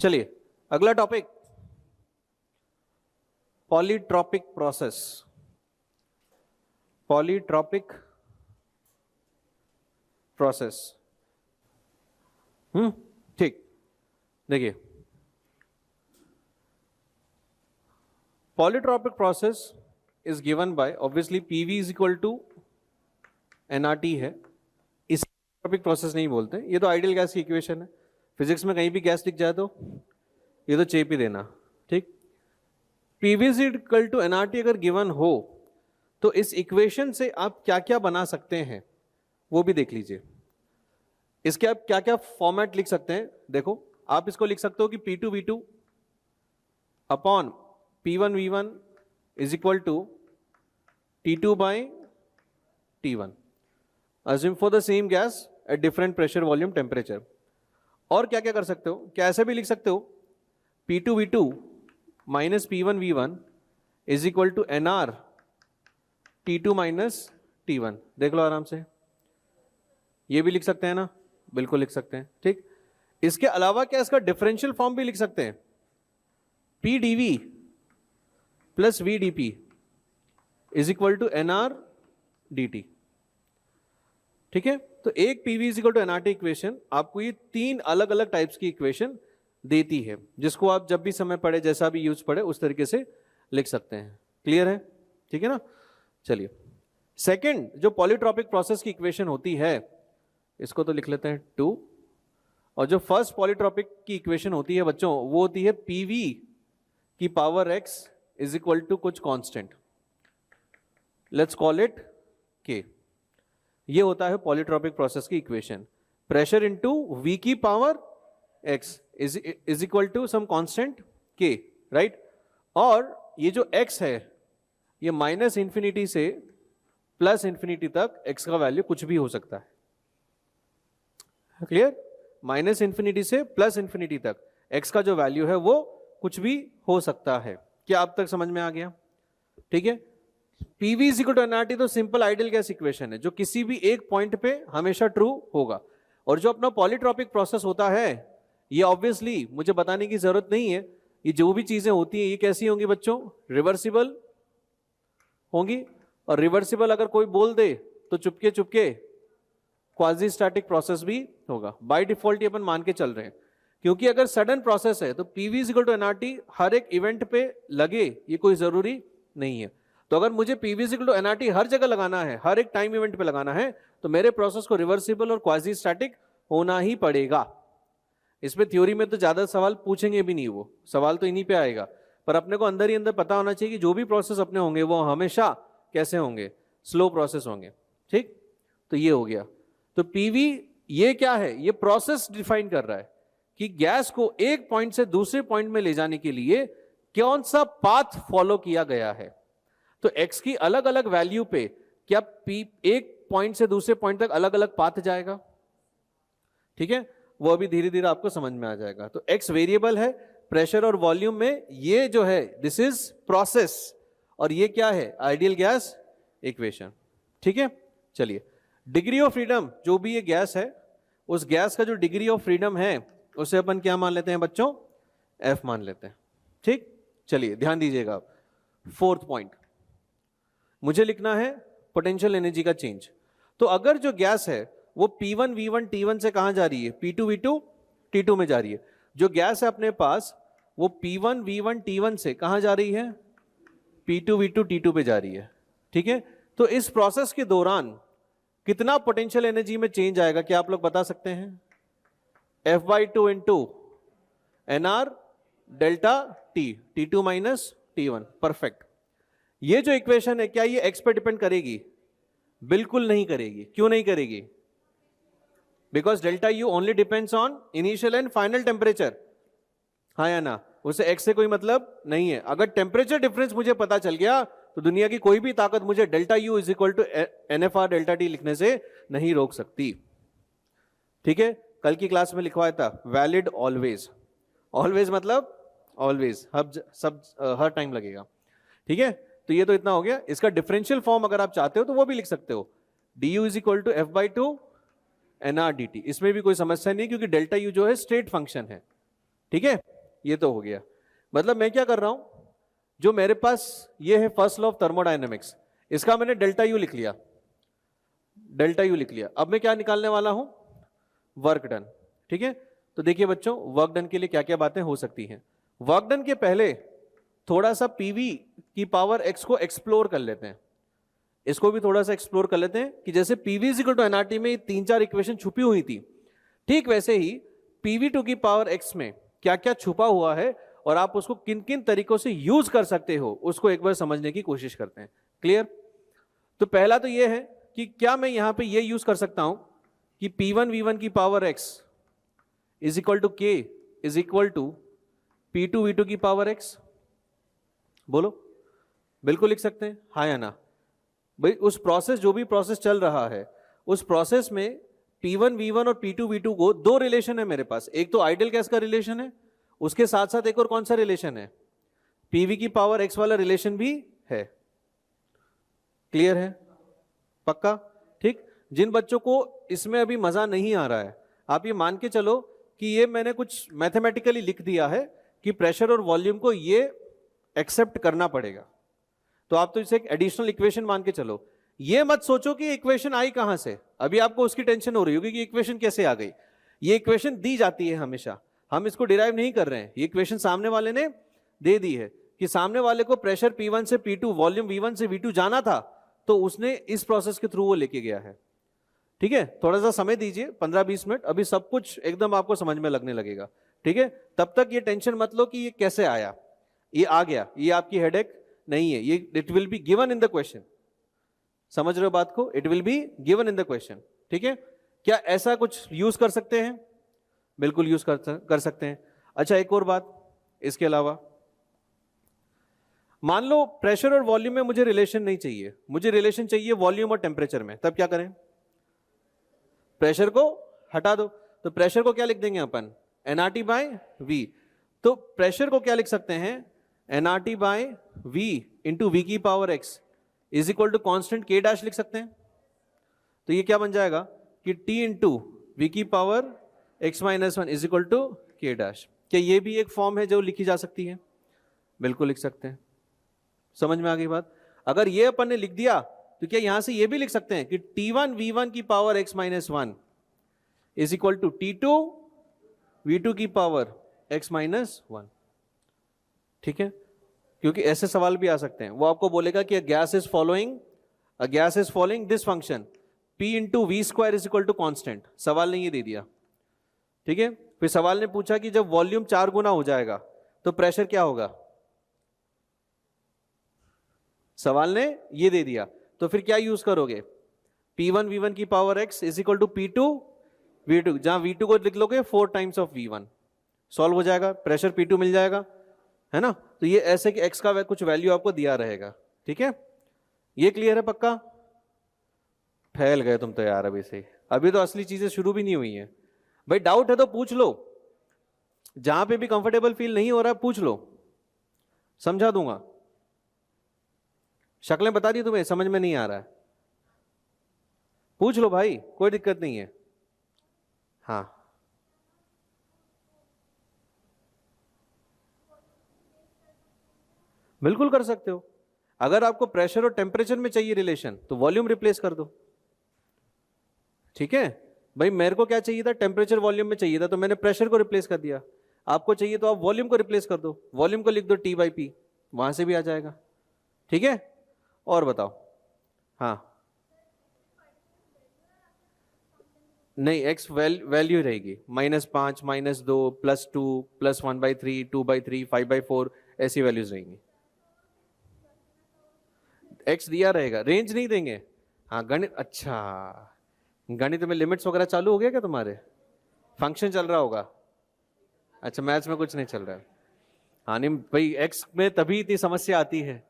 चलिए अगला topic, polytropic process. Polytropic process, ठीक। देखिए, polytropic process is given by, obviously PV is equal to NRT है। इस पॉलीट्रॉपिक प्रोसेस नहीं बोलते, ये तो आइडियल गैस की इक्वेशन है। फिजिक्स में कहीं भी गैस दिख जाए तो ये तो चेप ही देना, ठीक। PV is equal to NRT अगर गिवन हो तो इस इक्वेशन से आप क्या क्या बना सकते हैं वो भी देख लीजिए। इसके आप क्या क्या फॉर्मेट लिख सकते हैं, देखो आप इसको लिख सकते हो कि P2V2 upon P1V1 is equal to T2 by T1, assume for the same gas at different pressure, volume, temperature। और क्या क्या कर सकते हो, क्या ऐसे भी लिख सकते हो P2V2 minus P1V1 is equal to NR T2 minus T1। देख लो आराम से, ये भी लिख सकते हैं ना, बिल्कुल लिख सकते हैं, ठीक। इसके अलावा क्या इसका डिफरेंशियल फॉर्म भी लिख सकते हैं, PdV plus VdP is equal to NR dt, ठीक है। तो एक PV is equal to NRT equation आपको ये तीन अलग अलग टाइप्स की इक्वेशन देती है, जिसको आप जब भी समय पड़े, जैसा भी यूज पड़े, उस तरीके से लिख सकते हैं। क्लियर है, ठीक है ना। चलिए, सेकंड जो पॉलीट्रॉपिक प्रोसेस की इक्वेशन होती है, इसको तो लिख लेते हैं 2। और जो फर्स्ट पॉलीट्रॉपिक की इक्वेशन होती है बच्चों, वो होती है PV की power x is equal to कुछ constant, let's call it K। ये होता है पॉलीट्रॉपिक प्रोसेस की इक्वेशन। प्रेशर इनटू V की power x is equal to some constant K, right. और ये जो x है, ये माइनस इंफिनिटी से प्लस इंफिनिटी तक x का वैल्यू कुछ भी हो सकता है। क्लियर, माइनस इंफिनिटी से प्लस इंफिनिटी तक x का जो वैल्यू है वो कुछ भी हो सकता है। क्या अब तक समझ में आ गया, ठीक है। PV is equal to NRT तो सिंपल आइडियल गैस इक्वेशन है, जो किसी भी एक पॉइंट पे हमेशा ट्रू होगा। और जो अपना पॉलीट्रॉपिक प्रोसेस होता है, ये ऑब्वियसली मुझे बताने की जरूरत नहीं है, ये जो भी चीजें होती हैं ये कैसी होंगी बच्चों, रिवर्सिबल होंगी। और रिवर्सिबल अगर कोई बोल दे तो Chupke Chupke quasi static process भी होगा। बाय डिफॉल्ट ये अपन मान के चल रहे हैं, क्योंकि अगर सडन प्रोसेस है तो PV is equal to NRT हर एक इवेंट पे लगे, ये कोई जरूरी नहीं है। तो अगर मुझे PV is equal to NRT हर जगह लगाना है, हर एक टाइम इवेंट पे लगाना है, तो मेरे प्रोसेस को रिवर्सिबल और क्वाजी स्टैटिक होना ही पड़ेगा। इसमें थ्योरी में तो ज्यादा सवाल पूछेंगे भी नहीं, वो सवाल तो इन्हीं पे आएगा, पर अपने को अंदर ही अंदर पता होना चाहिए कि जो भी प्रोसेस अपने होंगे वो हमेशा कैसे होंगे, स्लो प्रोसेस होंगे, ठीक। तो ये हो गया। तो PV ये क्या है, ये प्रोसेस डिफाइन कर रहा है कि गैस को एक पॉइंट से दूसरे पॉइंट में ले जाने के लिए कौन सा पाथ फॉलो किया गया है। तो x की अलग अलग वैल्यू पे क्या P एक पॉइंट से दूसरे पॉइंट तक अलग अलग पाथ जाएगा, ठीक है। वो अभी धीरे धीरे आपको समझ में आ जाएगा। तो x वेरिएबल है, प्रेशर और वॉल्यूम में ये जो है दिस इज प्रोसेस, और ये क्या है, आइडियल गैस इक्वेशन, ठीक है। चलिए, डिग्री ऑफ फ्रीडम, जो भी ये गैस है, उस गैस का जो डिग्री ऑफ फ्रीडम है उसे अपन क्या मान लेते हैं बच्चों, F मान लेते हैं, ठीक। चलिए ध्यान दीजिएगा आप, फोर्थ पॉइंट मुझे लिखना है पोटेंशियल एनर्जी का चेंज। तो अगर जो गैस है वो P1V1 T1 से कहां जा रही है, P2V2 T2 में जा रही है। जो गैस है अपने पास वो P1V1 T1 से कहां जा रही है, P2V2 T2 पे जा रही है, ठीक है। तो इस प्रोसेस के दौरान कितना पोटेंशियल एनर्जी में चेंज आएगा, क्या आप लोग बता सकते हैं, F/2 into NR delta T, T2 minus T1, perfect. ये जो इक्वेशन है क्या ये x पे डिपेंड करेगी, बिल्कुल नहीं करेगी। क्यों नहीं करेगी, because delta U only depends on initial and final temperature, हाँ या ना, उसे x से कोई मतलब नहीं है। अगर टेम्परेचर डिफरेंस मुझे पता चल गया तो दुनिया की कोई भी ताकत मुझे delta U is equal to NFR delta T लिखने से नहीं रोक सकती, ठीक है। कल की क्लास में लिखवाया था वैलिड ऑलवेज, ऑलवेज मतलब ऑलवेज, सब हर टाइम लगेगा, ठीक है। तो ये तो इतना हो गया। इसका डिफरेंशियल फॉर्म अगर आप चाहते हो तो वो भी लिख सकते हो, du is equal to F/2 NR dt। इसमें भी कोई समस्या नहीं, क्योंकि डेल्टा U जो है स्ट्रेट फंक्शन है, ठीक है, ये तो हो गया। मतलब मैं क्या कर रहा हूं, जो मेरे पास ये है फर्स्ट लॉ ऑफ थर्मोडायनेमिक्स, इसका मैंने डेल्टा यू लिख लिया, डेल्टा यू लिख लिया। अब मैं क्या निकालने वाला हूं, वर्क डन। ठीक है, तो देखिए बच्चों, वर्क डन के लिए क्या क्या बातें हो सकती हैं। वर्क डन के पहले थोड़ा सा पीवी की पावर एक्स को एक्सप्लोर कर लेते हैं, इसको भी थोड़ा सा एक्सप्लोर कर लेते हैं कि जैसे पीवी इक्वल टू एनआरटी में 3-4 इक्वेशन छुपी हुई थी, ठीक वैसे ही पीवी टू की पावर एक्स में क्या क्या छुपा हुआ है और आप उसको किन किन तरीकों से यूज कर सकते हो, उसको एक बार समझने की कोशिश करते हैं। क्लियर? तो पहला तो यह है कि क्या मैं यहां पे ये यूज कर सकता हूं कि P1 V1 की power x is equal to K is equal to P2 V2 की पावर x? बोलो, बिल्कुल लिख सकते हैं, हाँ या ना? भाई उस प्रोसेस, जो भी प्रोसेस चल रहा है, उस प्रोसेस में P1 V1 और P2 V2 को दो रिलेशन है मेरे पास। एक तो आइडियल गैस का रिलेशन है, उसके साथ साथ एक और कौन सा रिलेशन है, पीवी की पावर एक्स वाला रिलेशन भी है। क्लियर है? पक्का? ठीक। जिन बच्चों को इसमें अभी मजा नहीं आ रहा है, आप ये मान के चलो कि ये मैंने कुछ मैथमेटिकली लिख दिया है कि प्रेशर और वॉल्यूम को ये एक्सेप्ट करना पड़ेगा, तो आप तो इसे एक एडिशनल इक्वेशन मान के चलो। ये मत सोचो कि इक्वेशन आई कहां से, अभी आपको उसकी टेंशन हो रही होगी कि इक्वेशन कैसे आ गई। ये इक्वेशन दी जाती है हमेशा, हम इसको डिराइव नहीं कर रहे हैं, ये इक्वेशन सामने वाले ने दे दी है कि सामने वाले को प्रेशर P1 से P2, वॉल्यूम V1 से V2 जाना था, तो उसने इस प्रोसेस के थ्रू वो लेके गया है। ठीक है, थोड़ा सा समय दीजिए, 15-20 मिनट, अभी सब कुछ एकदम आपको समझ में लगने लगेगा। ठीक है, तब तक ये टेंशन मत लो कि ये कैसे आया, ये आ गया, ये आपकी हेडेक नहीं है, ये it will be given in the question. समझ रहे हो बात को? It will be given in the question. ठीक है, क्या ऐसा कुछ यूज कर सकते हैं? बिल्कुल यूज कर सकते हैं। अच्छा, एक और बात इसके अलावा, मान लो प्रेशर और वॉल्यूम में मुझे रिलेशन नहीं चाहिए, मुझे रिलेशन चाहिए वॉल्यूम और टेम्परेचर में, तब क्या करें? प्रेशर को हटा दो, तो प्रेशर को क्या लिख देंगे अपन, nRT बाय V। तो प्रेशर को क्या लिख सकते हैं, nRT by V into V की power x is equal to constant K dash लिख सकते हैं। तो ये क्या बन जाएगा कि T इंटू V की power x-1 is equal to K dash. क्या ये भी एक फॉर्म है जो लिखी जा सकती है? बिल्कुल लिख सकते हैं। समझ में आ गई बात? अगर ये अपन ने लिख दिया, तो क्या यहां से ये भी लिख सकते हैं कि T1 V1 की power x-1 is equal to T2 V2 की पावर x-1। ठीक है, क्योंकि ऐसे सवाल भी आ सकते हैं। वो आपको बोलेगा कि gas is following this function P into V square is equal to constant. सवाल ने ये दे दिया। ठीक है, फिर सवाल ने पूछा कि जब वॉल्यूम 4 गुना हो जाएगा तो प्रेशर क्या होगा, सवाल ने ये दे दिया, तो फिर क्या यूज करोगे, P1 V1 की power x is equal to P2 V2, जहां V2 को लिख लोगे 4 टाइम्स ऑफ V1, सॉल्व हो जाएगा, प्रेशर P2 मिल जाएगा, है ना? तो ये ऐसे कि x का कुछ वैल्यू आपको दिया रहेगा। ठीक है, ये क्लियर है? पक्का? फैल गए तुम तो यार अभी से, अभी तो असली चीजें शुरू भी नहीं हुई है। भाई डाउट है तो पूछ लो, जहां पे भी कंफर्टेबल फील नहीं हो रहा है पूछ लो, समझा दूंगा। शक्लें बता दी तुम्हें, समझ में नहीं आ रहा है, पूछ लो भाई, कोई दिक्कत नहीं है। हाँ, बिल्कुल कर सकते हो। अगर आपको प्रेशर और टेम्परेचर में चाहिए रिलेशन, तो वॉल्यूम रिप्लेस कर दो। ठीक है भाई, मेरे को क्या चाहिए था, टेम्परेचर वॉल्यूम में चाहिए था, तो मैंने प्रेशर को रिप्लेस कर दिया। आपको चाहिए तो आप वॉल्यूम को रिप्लेस कर दो, वॉल्यूम को लिख दो T/P, वहां से भी आ जाएगा। ठीक है, और बताओ। हाँ, नहीं, x वैल्यू रहेगी, -5, -2, +2, +1/3, 2/3, 5/4, ऐसी वैल्यूज रहेंगी। x दिया रहेगा, रेंज नहीं देंगे। हाँ गणित, अच्छा गणित में लिमिट्स वगैरह चालू हो गया क्या तुम्हारे, फंक्शन चल रहा होगा? अच्छा, मैथ्स में कुछ नहीं चल रहा है। हाँ नहीं भाई, x में तभी इतनी समस्या आती है।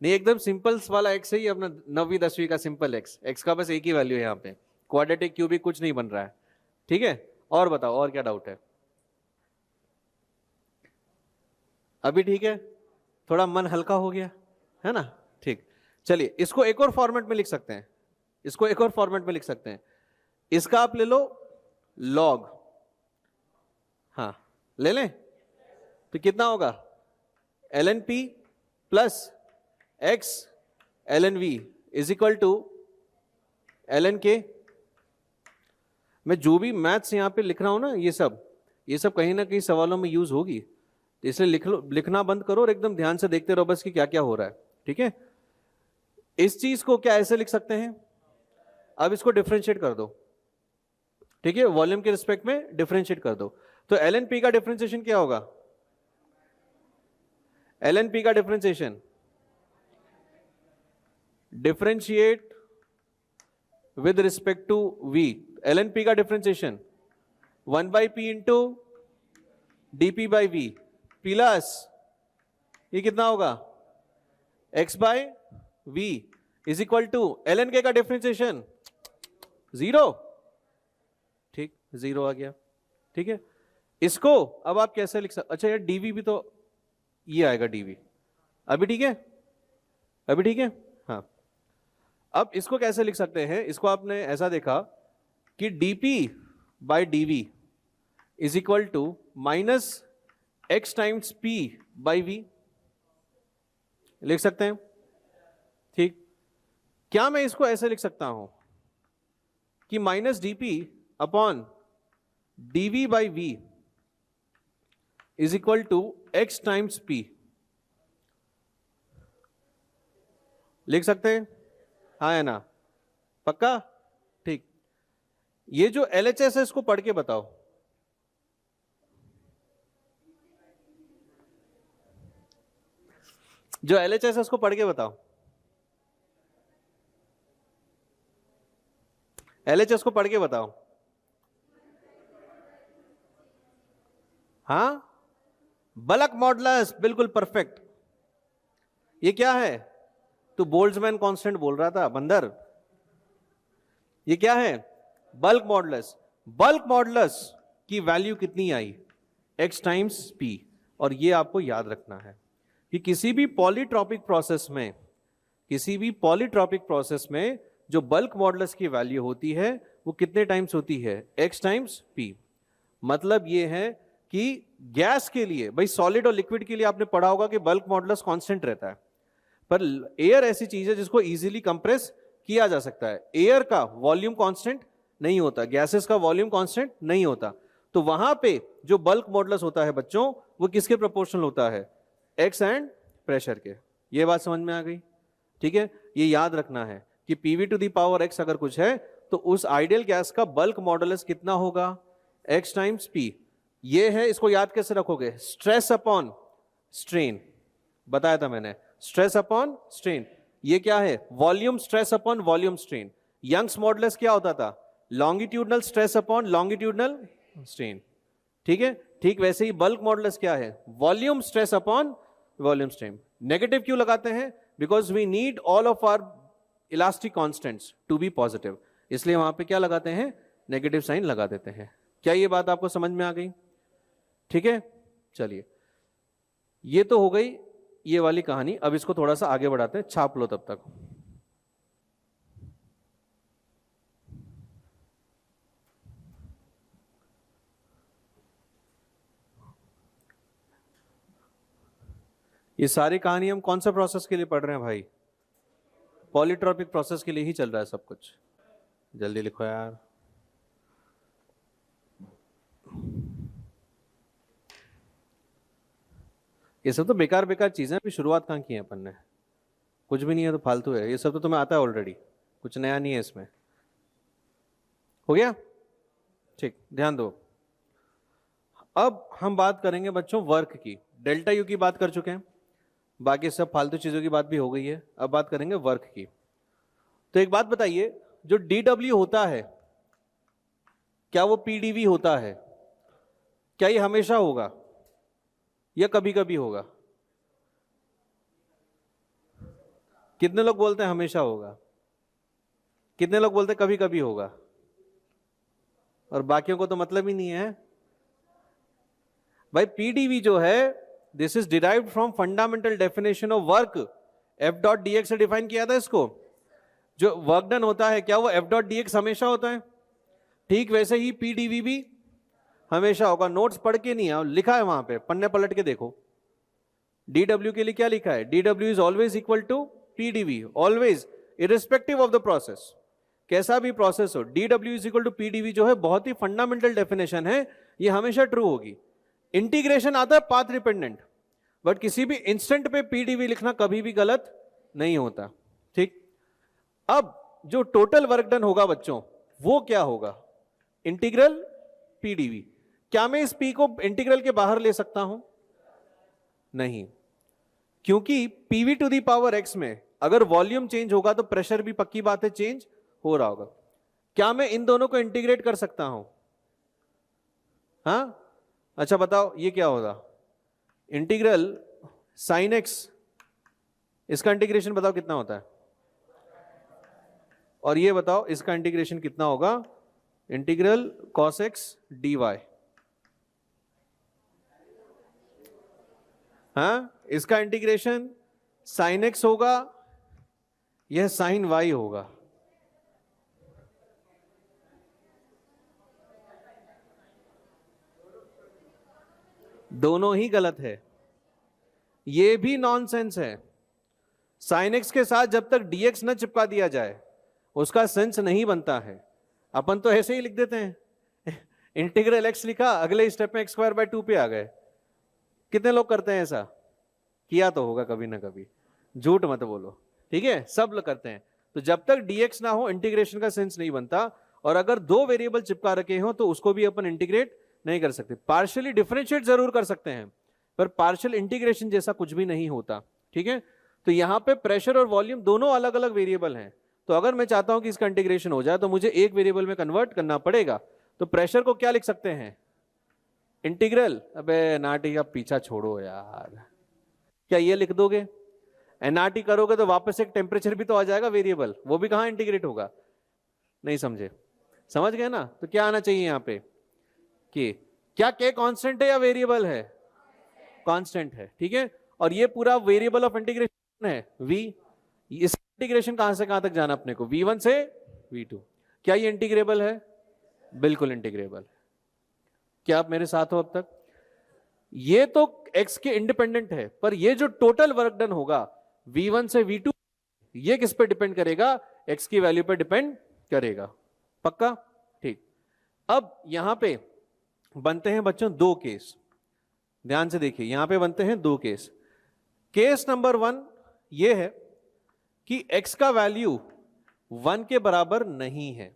नहीं, एकदम सिंपल वाला x है ही, अपना 9वीं 10वीं का सिंपल x का बस एक ही वैल्यू है यहाँ पे, क्वाड्रेटिक क्यूबिक कुछ नहीं बन रहा है। ठीक है, और बताओ, और क्या डाउट है? अभी ठीक है, थोड़ा मन हल्का हो गया है ना? ठीक, चलिए इसको एक और फॉर्मेट में लिख सकते हैं, इसको एक और फॉर्मेट में लिख सकते हैं। इसका आप ले लो लॉग, हाँ ले लें, तो कितना होगा ln p plus x ln v is equal to ln k। मैं जो भी मैथ्स यहां पे लिख रहा हूं ना, ये सब कहीं ना कहीं सवालों में यूज होगी, तो इसलिए लिखना बंद करो और एकदम ध्यान से देखते रहो बस कि क्या क्या हो रहा है। ठीक है, इस चीज को क्या ऐसे लिख सकते हैं, अब इसको डिफरेंशिएट कर दो। ठीक है, वॉल्यूम के रिस्पेक्ट में डिफरेंशिएट कर दो। तो ln p का डिफरेंशिएशन क्या होगा, ln p का differentiation, differentiate with respect to v, ln p का differentiation 1 by p into dp by v plus ये कितना होगा x by v is equal to ln k का डिफरेंशिएशन 0। ठीक, 0 आ गया। ठीक है, इसको अब आप कैसे लिख सकते, अच्छा यार dv भी तो ये आएगा dv, अभी ठीक है, अभी ठीक है। हाँ, अब इसको कैसे लिख सकते हैं, इसको आपने ऐसा देखा कि dp by dv is equal to minus x times p by v, लिख सकते हैं। ठीक, क्या मैं इसको ऐसे लिख सकता हूं कि minus dp upon dv by v is equal to x times p, लिख सकते हैं? हाँ है ना, पक्का? ठीक, ये जो LHS है इसको पढ़ के बताओ। जो LHS है उसको पढ़ के बताओ, LHS को पढ़ के बताओ। हाँ, बल्क मॉडुलस, बिल्कुल परफेक्ट। ये क्या है, तू बोल्ट्जमैन कांस्टेंट बोल रहा था बंदर, ये क्या है, बल्क मॉडुलस। बल्क मॉडुलस की वैल्यू कितनी आई, x टाइम्स p, और ये आपको याद रखना है कि किसी भी पॉलीट्रॉपिक प्रोसेस में जो बल्क मॉडुलस की वैल्यू होती है वो कितने टाइम्स होती है, x टाइम्स p। मतलब ये है कि गैस के लिए, भाई सॉलिड और लिक्विड के लिए आपने पढ़ा होगा कि बल्क मॉडुलस कांस्टेंट रहता है, पर एयर ऐसी चीज है जिसको इजीली कंप्रेस किया जा सकता है। एयर का वॉल्यूम कांस्टेंट नहीं होता, गैसेस का वॉल्यूम कांस्टेंट नहीं होता, तो वहां पे जो बल्क मॉडुलस होता है बच्चों, वो किसके प्रोपोर्शनल होता है, एक्स एंड प्रेशर के। ये बात समझ में आ गई? ठीक है, ये याद रखना है कि PV to the power X अगर कुछ है तो उस आइडियल गैस का बल्क मॉडुलस कितना होगा, एक्स टाइम्स पी। ये है, इसको याद कैसे रखोगे, स्ट्रेस अपॉन स्ट्रेन, बताया था मैंने, स्ट्रेस अपॉन स्ट्रेन। ये क्या है, volume stress upon volume strain. Young's modulus क्या होता था, longitudinal stress upon longitudinal strain. ठीक है, ठीक वैसे ही बल्क मॉडुलस क्या है, volume stress upon volume strain. Negative क्यों लगाते हैं, because we need all of our elastic constants to be positive, इसलिए वहां पे क्या लगाते हैं, नेगेटिव साइन लगा देते हैं। क्या ये बात आपको समझ में आ गई? ठीक है, चलिए, ये तो हो गई ये वाली कहानी। अब इसको थोड़ा सा आगे बढ़ाते हैं, छाप लो तब तक। ये सारी कहानी हम कौन सा प्रोसेस के लिए पढ़ रहे हैं भाई, पॉलीट्रॉपिक प्रोसेस के लिए ही चल रहा है सब कुछ। जल्दी लिखो यार। ये सब तो बेकार बेकार चीजें, अभी शुरुआत कहाँ की है अपन ने, कुछ भी नहीं है तो फालतू है, ये सब तो तुम्हें आता है ऑलरेडी, कुछ नया नहीं है इसमें। हो गया? ठीक, ध्यान दो। अब हम बात करेंगे बच्चों वर्क की। डेल्टा यू की बात कर चुके हैं, बाकी सब फालतू चीजों की बात भी हो गई है, अब बात करेंगे वर्क की। तो एक बात बताइए, जो DW होता है क्या वो PDV होता है? क्या ये हमेशा होगा या कभी कभी होगा? कितने लोग बोलते हैं हमेशा होगा, कितने लोग बोलते हैं कभी कभी होगा, और बाकियों को तो मतलब ही नहीं है भाई। PDV जो है, this is derived from fundamental definition of work, F dot dx से डिफाइन किया था इसको। जो वर्क डन होता है क्या वो F डॉट dx हमेशा होता है? ठीक वैसे ही PDV भी हमेशा होगा, नोट्स पढ़ के नहीं है, लिखा है वहां पे, पन्ने पलट के देखो। dw के लिए क्या लिखा है, dw is always equal to pdv, always, irrespective of the process, कैसा भी प्रोसेस हो, dw is equal to pdv जो है बहुत ही फंडामेंटल डेफिनेशन है, ये हमेशा ट्रू होगी। इंटीग्रेशन आता है पाथ डिपेंडेंट, बट किसी भी इंस्टेंट पे pdv लिखना कभी भी गलत नहीं होता, ठीक। अब जो टोटल वर्क डन होगा बच्चों, वो क्या होगा, इंटीग्रल pdv। क्या मैं इस p को इंटीग्रल के बाहर ले सकता हूं, नहीं, क्योंकि pv to the power x में अगर वॉल्यूम चेंज होगा तो प्रेशर भी पक्की बात है चेंज हो रहा होगा। क्या मैं इन दोनों को इंटीग्रेट कर सकता हूं, हाँ, अच्छा बताओ ये क्या होगा, इंटीग्रल साइन x, इसका इंटीग्रेशन बताओ कितना होता है, और ये बताओ इसका इंटीग्रेशन कितना होगा, इंटीग्रल cos x dy, हाँ, इसका इंटीग्रेशन sin x होगा, यह sin y होगा। दोनों ही गलत है, ये भी नॉनसेंस है। sin x के साथ जब तक dx न चिपका दिया जाए उसका सेंस नहीं बनता है। अपन तो ऐसे ही लिख देते हैं, इंटीग्रल x लिखा, अगले स्टेप में x² 2 पे आ गए। कितने लोग करते हैं ऐसा, किया तो होगा कभी ना कभी, झूठ मत बोलो, ठीक है, सब लोग करते हैं। तो जब तक dx ना हो इंटीग्रेशन का सेंस नहीं बनता, और अगर दो वेरिएबल चिपका रखे हो तो उसको भी अपन इंटीग्रेट नहीं कर सकते। पार्शियली डिफरेंशिएट जरूर कर सकते हैं, पर पार्शियल इंटीग्रेशन जैसा कुछ भी नहीं होता, ठीक है। तो यहां पे प्रेशर और वॉल्यूम दोनों अलग अलग वेरिएबल हैं, तो अगर मैं चाहता हूं कि इसका इंटीग्रेशन हो जाए तो मुझे एक वेरिएबल में कन्वर्ट करना पड़ेगा। तो प्रेशर को क्या लिख सकते हैं, इंटीग्रल, अबे नाटी का पीछा छोड़ो यार, क्या ये लिख दोगे, एनआरटी करोगे तो वापस एक टेम्परेचर भी तो आ जाएगा वेरिएबल, वो भी कहां इंटीग्रेट होगा, नहीं समझे, समझ गए ना। तो क्या आना चाहिए यहां पे, कि क्या के कांस्टेंट है या वेरिएबल है, कांस्टेंट है, ठीक है। और ये पूरा वेरिएबल ऑफ इंटीग्रेशन है v, इस इंटीग्रेशन कहां से कहां तक जाना अपने को, v1 से v2, क्या ये इंटीग्रेबल है, बिल्कुल इंटीग्रेबल। क्या आप मेरे साथ हो अब तक, ये तो x के इंडिपेंडेंट है, पर ये जो टोटल वर्क डन होगा v1 से v2, ये किस पे डिपेंड करेगा, x की वैल्यू पे डिपेंड करेगा, पक्का, ठीक। अब यहां पे बनते हैं बच्चों दो केस, ध्यान से देखिए, यहां पे बनते हैं दो केस। केस नंबर 1 ये है कि x का वैल्यू 1 के बराबर नहीं है,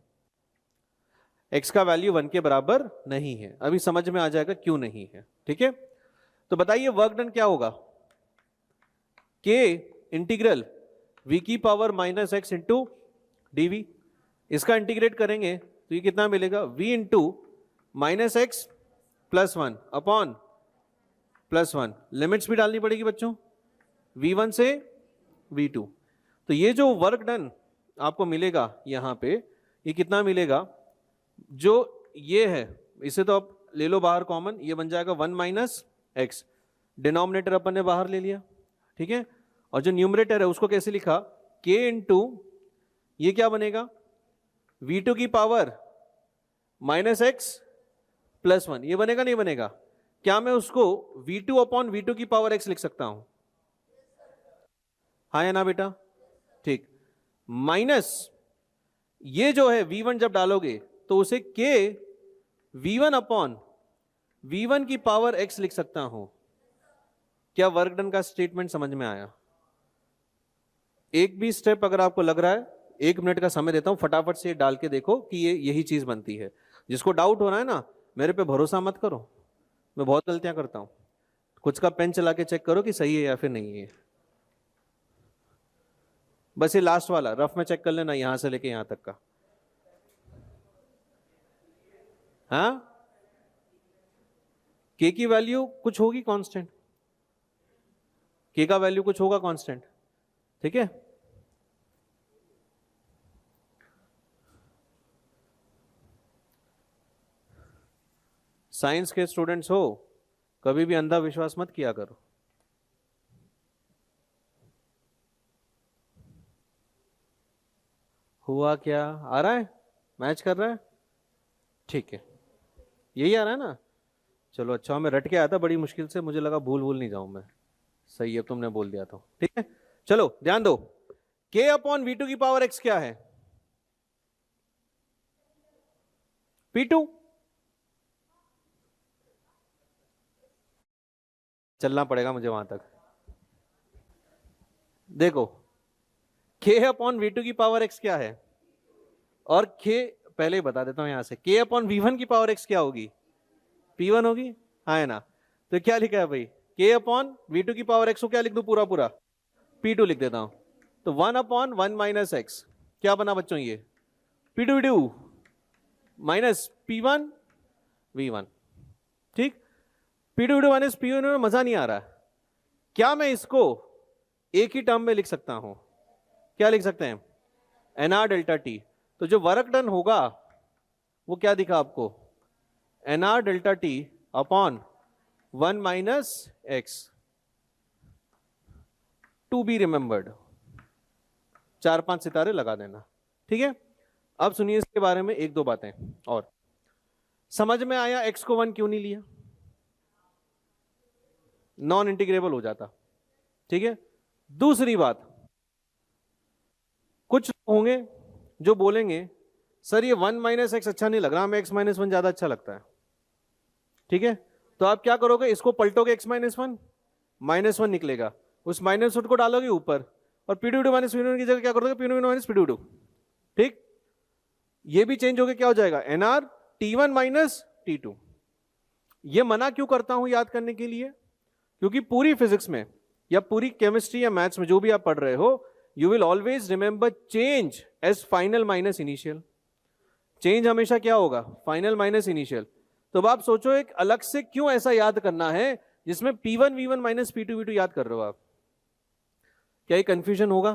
x का वैल्यू 1 के बराबर नहीं है, अभी समझ में आ जाएगा क्यों नहीं है, ठीक है। तो बताइए वर्क डन क्या होगा, k इंटीग्रल v की पावर -x इंटू dv, इसका इंटीग्रेट करेंगे तो ये कितना मिलेगा, v into -x +1 upon +1, limits भी डालनी पड़ेगी बच्चों, v1 से v2। तो ये जो वर्क डन आपको मिलेगा यहां पे, ये कितना मिलेगा, जो ये है इसे तो आप ले लो बाहर कॉमन, ये बन जाएगा 1 - x, डिनोमिनेटर अपन ने बाहर ले लिया, ठीक है। और जो न्यूमरेटर है उसको कैसे लिखा, k इंटू ये क्या बनेगा, v2 की पावर -x +1, ये बनेगा नहीं बनेगा, क्या मैं उसको v2 अपॉन v2 की पावर x लिख सकता हूं, हाँ या ना बेटा, ठीक, माइनस ये जो है v1 जब डालोगे तो उसे k v1 अपॉन v1 की पावर x लिख सकता हूं। क्या वर्क डन का स्टेटमेंट समझ में आया, एक भी स्टेप अगर आपको लग रहा है, 1 मिनट का समय देता हूं, फटाफट से डाल के देखो कि ये यही चीज बनती है। जिसको डाउट हो रहा है ना, मेरे पे भरोसा मत करो, मैं बहुत गलतियां करता हूं, कुछ का पेन चला के चेक करो कि सही है या फिर नहीं है। बस ये लास्ट वाला रफ में चेक कर लेना, यहां से लेके यहां तक का, हाँ, के की वैल्यू कुछ होगी कांस्टेंट, के का वैल्यू कुछ होगा कांस्टेंट, ठीक है। साइंस के स्टूडेंट्स हो, कभी भी अंधा विश्वास मत किया करो। हुआ क्या, आ रहा है, मैच कर रहा है, ठीक है, यही आ रहा है ना। चलो अच्छा, मैं रट के आया था बड़ी मुश्किल से, मुझे लगा भूल नहीं जाऊं मैं। सही है, तुमने बोल दिया तो ठीक है। चलो ध्यान दो, k अपॉन v2 की पावर x क्या है? p2। चलना पड़ेगा मुझे वहां तक। देखो k अपॉन v2 की पावर x क्या है, और k पहले ही बता देता हूं यहां से, k अपॉन v1 की पावर x क्या होगी? p1 होगी, हाँ है ना? तो क्या लिखा है भाई, k अपॉन v2 की पावर x को क्या लिख दूं पूरा पूरा? p2 लिख देता हूं। तो 1 अपॉन 1 माइनस एक्स क्या बना बच्चों ये? p2 v2 minus p1 v1। ठीक, p2 v2 माइनस p1 में मजा नहीं आ रहा। क्या मैं इसको एक ही टर्म में लिख सकता हूं? क्या लिख सकते हैं? nr delta t। तो जो वर्क डन होगा वो क्या दिखा आपको? nr delta t upon 1 minus X, to be remembered. 4-5 सितारे लगा देना, ठीक है। अब सुनिए इसके बारे में एक दो बातें और। समझ में आया x को 1 क्यों नहीं लिया? नॉन इंटीग्रेबल हो जाता, ठीक है। दूसरी बात, कुछ होंगे जो बोलेंगे सर ये 1 माइनस एक्स अच्छा नहीं लग रहा, हमें x माइनस 1 ज्यादा अच्छा लगता है, ठीक है। तो आप क्या करोगे, इसको पलटोगे, x माइनस 1 माइनस 1 निकलेगा, उस माइनस 1 को डालोगे ऊपर, और p2 माइनस p1 की जगह क्या कर दोगे, p1 माइनस p2। ठीक, ये भी चेंज होकर क्या हो जाएगा, nr t1 माइनस t2। ये मना क्यों करता हूं याद करने के लिए? क्योंकि पूरी फिजिक्स में या पूरी केमिस्ट्री या मैथ्स में जो भी आप पढ़ रहे हो, you will always remember change as final minus initial. Change हमेशा क्या होगा, फाइनल माइनस इनिशियल। तो अब आप सोचो एक अलग से क्यों ऐसा याद करना है जिसमें p1 v1 minus p2 v2 याद कर रहे हो आप? क्या ये कंफ्यूजन होगा?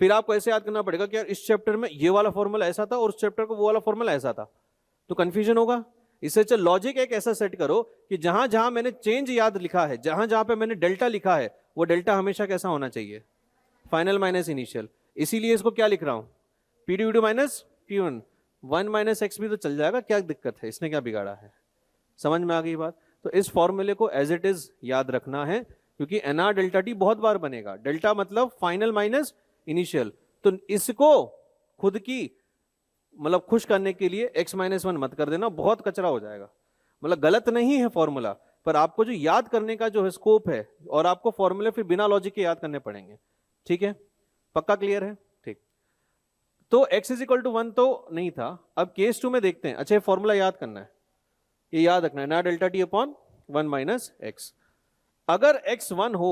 फिर आपको ऐसे याद करना पड़ेगा कि यार इस चैप्टर में ये वाला फॉर्मूला ऐसा था और उस चैप्टर को वो वाला फॉर्मूला ऐसा था, तो कंफ्यूजन होगा। इससे चल लॉजिक एक ऐसा सेट करो कि जहां जहां मैंने चेंज याद लिखा है, जहां जहां पे मैंने डेल्टा लिखा है, वो डेल्टा हमेशा कैसा होना चाहिए, फाइनल माइनस इनिशियल। इसीलिए इसको क्या लिख रहा हूं, p2 v2 minus p1। 1 minus x भी तो चल जाएगा, क्या दिक्कत है, इसने क्या बिगाड़ा है? समझ में आ गई बात? तो इस फॉर्मूले को एज इट इज याद रखना है, क्योंकि nr डेल्टा t बहुत बार बनेगा। डेल्टा मतलब फाइनल माइनस इनिशियल। तो इसको खुद की मतलब खुश करने के लिए x माइनस 1 मत कर देना, बहुत कचरा हो जाएगा। मतलब गलत नहीं है फॉर्मूला, पर आपको जो याद करने का जो है स्कोप है, और आपको फॉर्मूले फिर बिना लॉजिक के याद करने पड़ेंगे, ठीक है। पक्का क्लियर है? ठीक। तो x इज इक्वल टू 1 तो नहीं था। अब केस 2 में देखते हैं। अच्छा, ये फॉर्मूला याद करना है, ये याद रखना है, ना delta T upon 1 minus x. अगर x 1 हो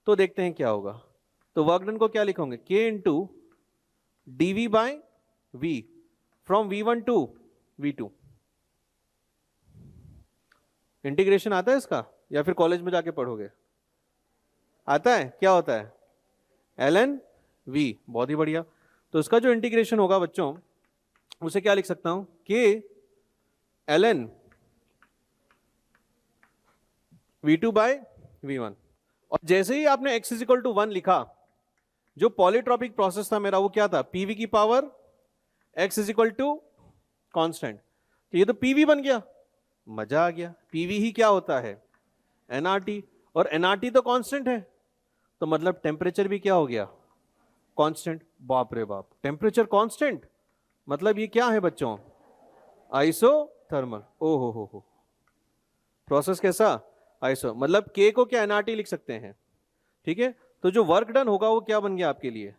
तो देखते हैं क्या होगा। तो वर्क डन को क्या लिखोगे, k into dv by v from v1 to v2। Integration आता है इसका, या फिर कॉलेज में जाके पढ़ोगे? आता है, क्या होता है, ln v। बहुत ही बढ़िया। तो इसका जो इंटीग्रेशन होगा बच्चों, उसे क्या लिख सकता हूं, k ln v2 by v1। और जैसे ही आपने x इज इक्वल टू 1 लिखा, जो पॉलीट्रॉपिक प्रोसेस था मेरा वो क्या था, pv की power x is equal to constant. तो ये तो pv बन गया, मजा आ गया। pv ही क्या होता है, nrt, और nrt तो कांस्टेंट है, तो मतलब टेम्परेचर भी क्या हो गया, कांस्टेंट। बाप रे बाप, टेम्परेचर कांस्टेंट मतलब ये क्या है बच्चों, आइसोथर्मल। ओ हो, प्रोसेस कैसा, आइसो। मतलब k को क्या nrt लिख सकते हैं, ठीक है। तो जो वर्क डन होगा वो क्या बन गया आपके लिए,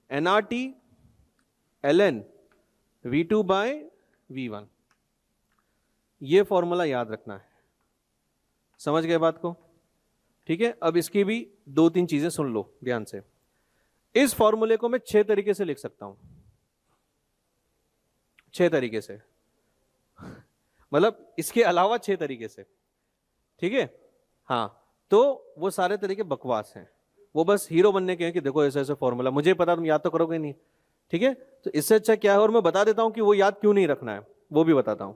nrt ln v2 by v1। ये फॉर्मूला याद रखना है, समझ गए बात को, ठीक है। अब इसकी भी 2-3 चीजें सुन लो ध्यान से। इस फॉर्मूले को मैं 6 तरीके से लिख सकता हूं, 6 तरीके से, मतलब इसके अलावा 6 तरीके से, ठीक है। हाँ, तो वो सारे तरीके बकवास हैं, वो बस हीरो बनने के हैं कि देखो ऐसे ऐसे फॉर्मूला, मुझे पता तुम याद तो करोगे नहीं, ठीक है। तो इससे अच्छा क्या है, और मैं बता देता हूं कि वो याद क्यों नहीं रखना है, वो भी बताता हूं।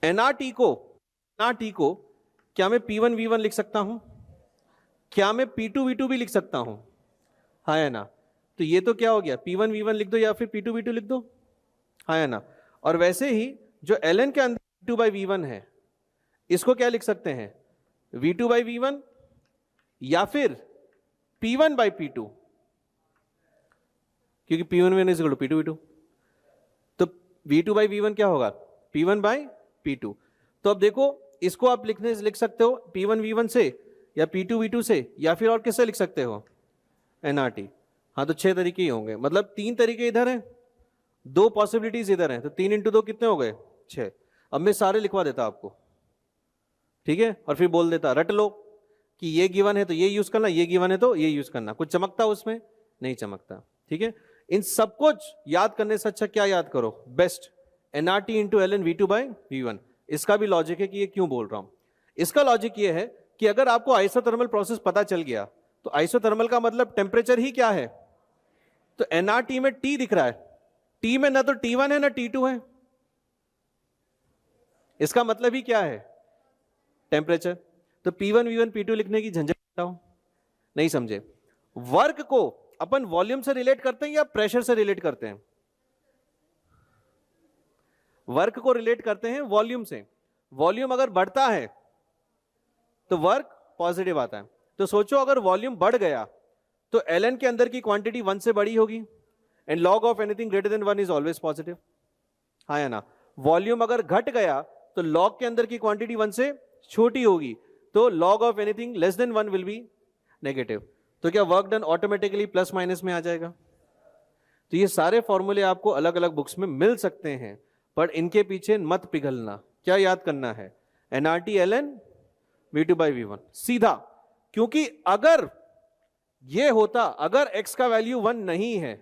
nrt को क्या मैं p1 v1 लिख सकता हूं, क्या मैं p2 v2 भी लिख सकता हूं, हाँ या ना? तो ये तो क्या हो गया, p1 v1 लिख दो या फिर p2 v2 लिख दो, हाँ या ना? और वैसे ही जो ln के अंदर v2 by v1 है, इसको क्या लिख सकते हैं, V2 बाई V1 या फिर P1 बाई P2, क्योंकि P1 is equal to P2 V2, तो V2 बाई V1 क्या होगा, P1 बाई P2। तो अब देखो इसको आप लिख सकते हो P1 V1 से या P2 V2 से, या फिर और किससे लिख सकते हो, NRT। हाँ तो 6 तरीके ही होंगे, मतलब 3 तरीके इधर हैं, 2 पॉसिबिलिटीज इधर हैं, तो 3 इंटू 2 कितने हो गए, 6। अब मैं सारे लिखवा देता आपको, ठीक है, और फिर बोल देता रट लो कि ये गिवन है तो ये यूज करना, ये गिवन है तो ये यूज करना। कुछ चमकता उसमें, नहीं चमकता, ठीक है। इन सब कुछ याद करने से अच्छा क्या याद करो, best NRT into LN V2 by V1। इसका भी लॉजिक है कि ये क्यों बोल रहा हूं। इसका लॉजिक ये है कि अगर आपको आइसोथर्मल प्रोसेस पता चल गया, तो आइसोथर्मल का मतलब टेम्परेचर ही क्या है, तो NRT में T दिख रहा है, T में ना तो T1 है ना T2 है, इसका मतलब ही क्या है, टेम्परेचर। तो P1 V1 P2 लिखने की झंझट हटाओ, नहीं समझे। वर्क को अपन वॉल्यूम से रिलेट करते हैं या प्रेशर से रिलेट करते हैं, वर्क को रिलेट करते हैं वॉल्यूम से। वॉल्यूम अगर बढ़ता है तो वर्क पॉजिटिव आता है। तो सोचो अगर वॉल्यूम बढ़ गया तो ln के अंदर की क्वांटिटी 1 से बड़ी होगी, and log of anything greater than 1 is always positive, हाँ या ना। वॉल्यूम अगर घट गया तो log के अंदर की क्वांटिटी 1 से छोटी होगी, तो log of anything less than 1 will be negative. तो क्या work done automatically plus minus में आ जाएगा। तो ये सारे फॉर्मूले आपको अलग अलग बुक्स में मिल सकते हैं, पर इनके पीछे मत पिघलना। क्या याद करना है, NRT LN V2 by V1 सीधा। क्योंकि अगर ये होता, अगर x का वैल्यू 1 नहीं है,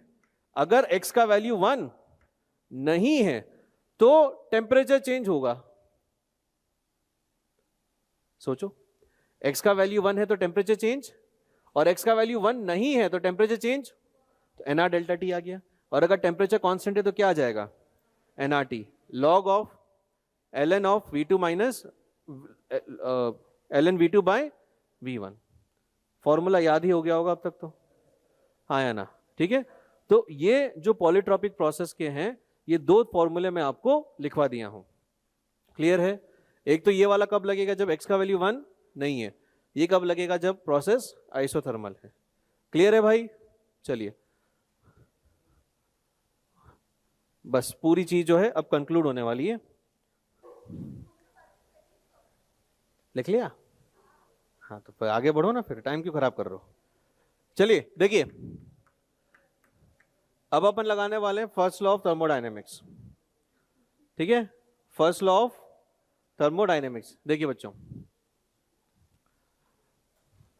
अगर x का वैल्यू 1 नहीं है तो टेम्परेचर चेंज होगा। सोचो, x का वैल्यू 1 है तो टेम्परेचर चेंज, और x का वैल्यू 1 नहीं है तो टेम्परेचर चेंज, तो NR डेल्टा T आ गया। और अगर टेम्परेचर कांस्टेंट है तो क्या आ जाएगा, NRT log of ln of V2 minus ln V2 by V1। Formula याद ही हो गया होगा अब तक तो, हाँ या ना, ठीक है। तो ये जो पॉलीट्रॉपिक प्रोसेस के हैं, ये 2 फॉर्मूले मैं आपको लिखवा दिया हूं, क्लियर है। एक तो ये वाला कब लगेगा, जब x का वैल्यू 1 नहीं है। ये कब लगेगा, जब प्रोसेस आइसोथर्मल है। क्लियर है भाई, चलिए बस पूरी चीज जो है अब कंक्लूड होने वाली है। लिख लिया, हाँ तो फिर आगे बढ़ो ना, फिर टाइम क्यों खराब कर रहे हो। चलिए देखिए, अब अपन लगाने वाले हैं फर्स्ट लॉ ऑफ थर्मोडायनेमिक्स, ठीक है। फर्स्ट लॉ ऑफ थर्मोडायनेमिक्स देखिए बच्चों,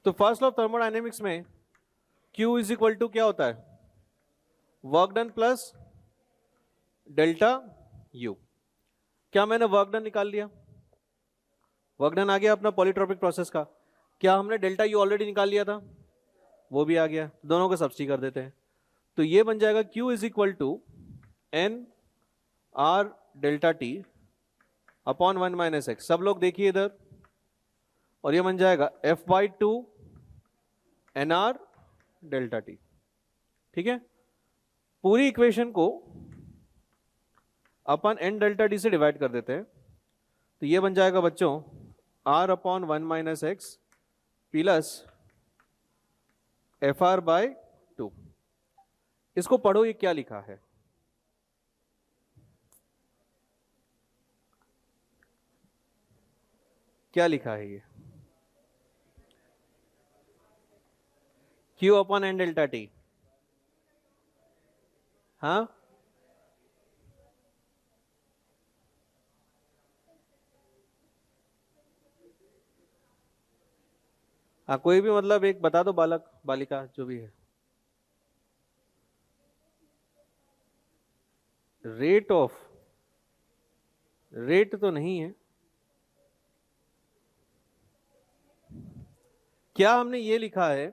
तो फर्स्ट लॉ ऑफ थर्मोडायनेमिक्स में Q इज इक्वल टू क्या होता है, work done plus delta U। क्या मैंने वर्क डन निकाल लिया, वर्क डन आ गया अपना पॉलीट्रॉपिक प्रोसेस का। क्या हमने डेल्टा U ऑलरेडी निकाल लिया था, वो भी आ गया, दोनों को सब्स्टिट्यूट कर देते हैं। तो ये बन जाएगा Q is equal to N R delta T upon 1 minus X. सब लोग देखिए इधर, और ये बन जाएगा F/2 NR डेल्टा T, ठीक है। पूरी इक्वेशन को अपन N डेल्टा D से डिवाइड कर देते हैं, तो ये बन जाएगा बच्चों R upon 1 minus x plus FR/2। इसको पढ़ो, ये क्या लिखा है, क्या लिखा है ये, Q upon N delta T, हाँ हाँ, कोई भी मतलब एक बता दो, बालक बालिका जो भी है। रेट ऑफ, रेट तो नहीं है, क्या हमने ये लिखा है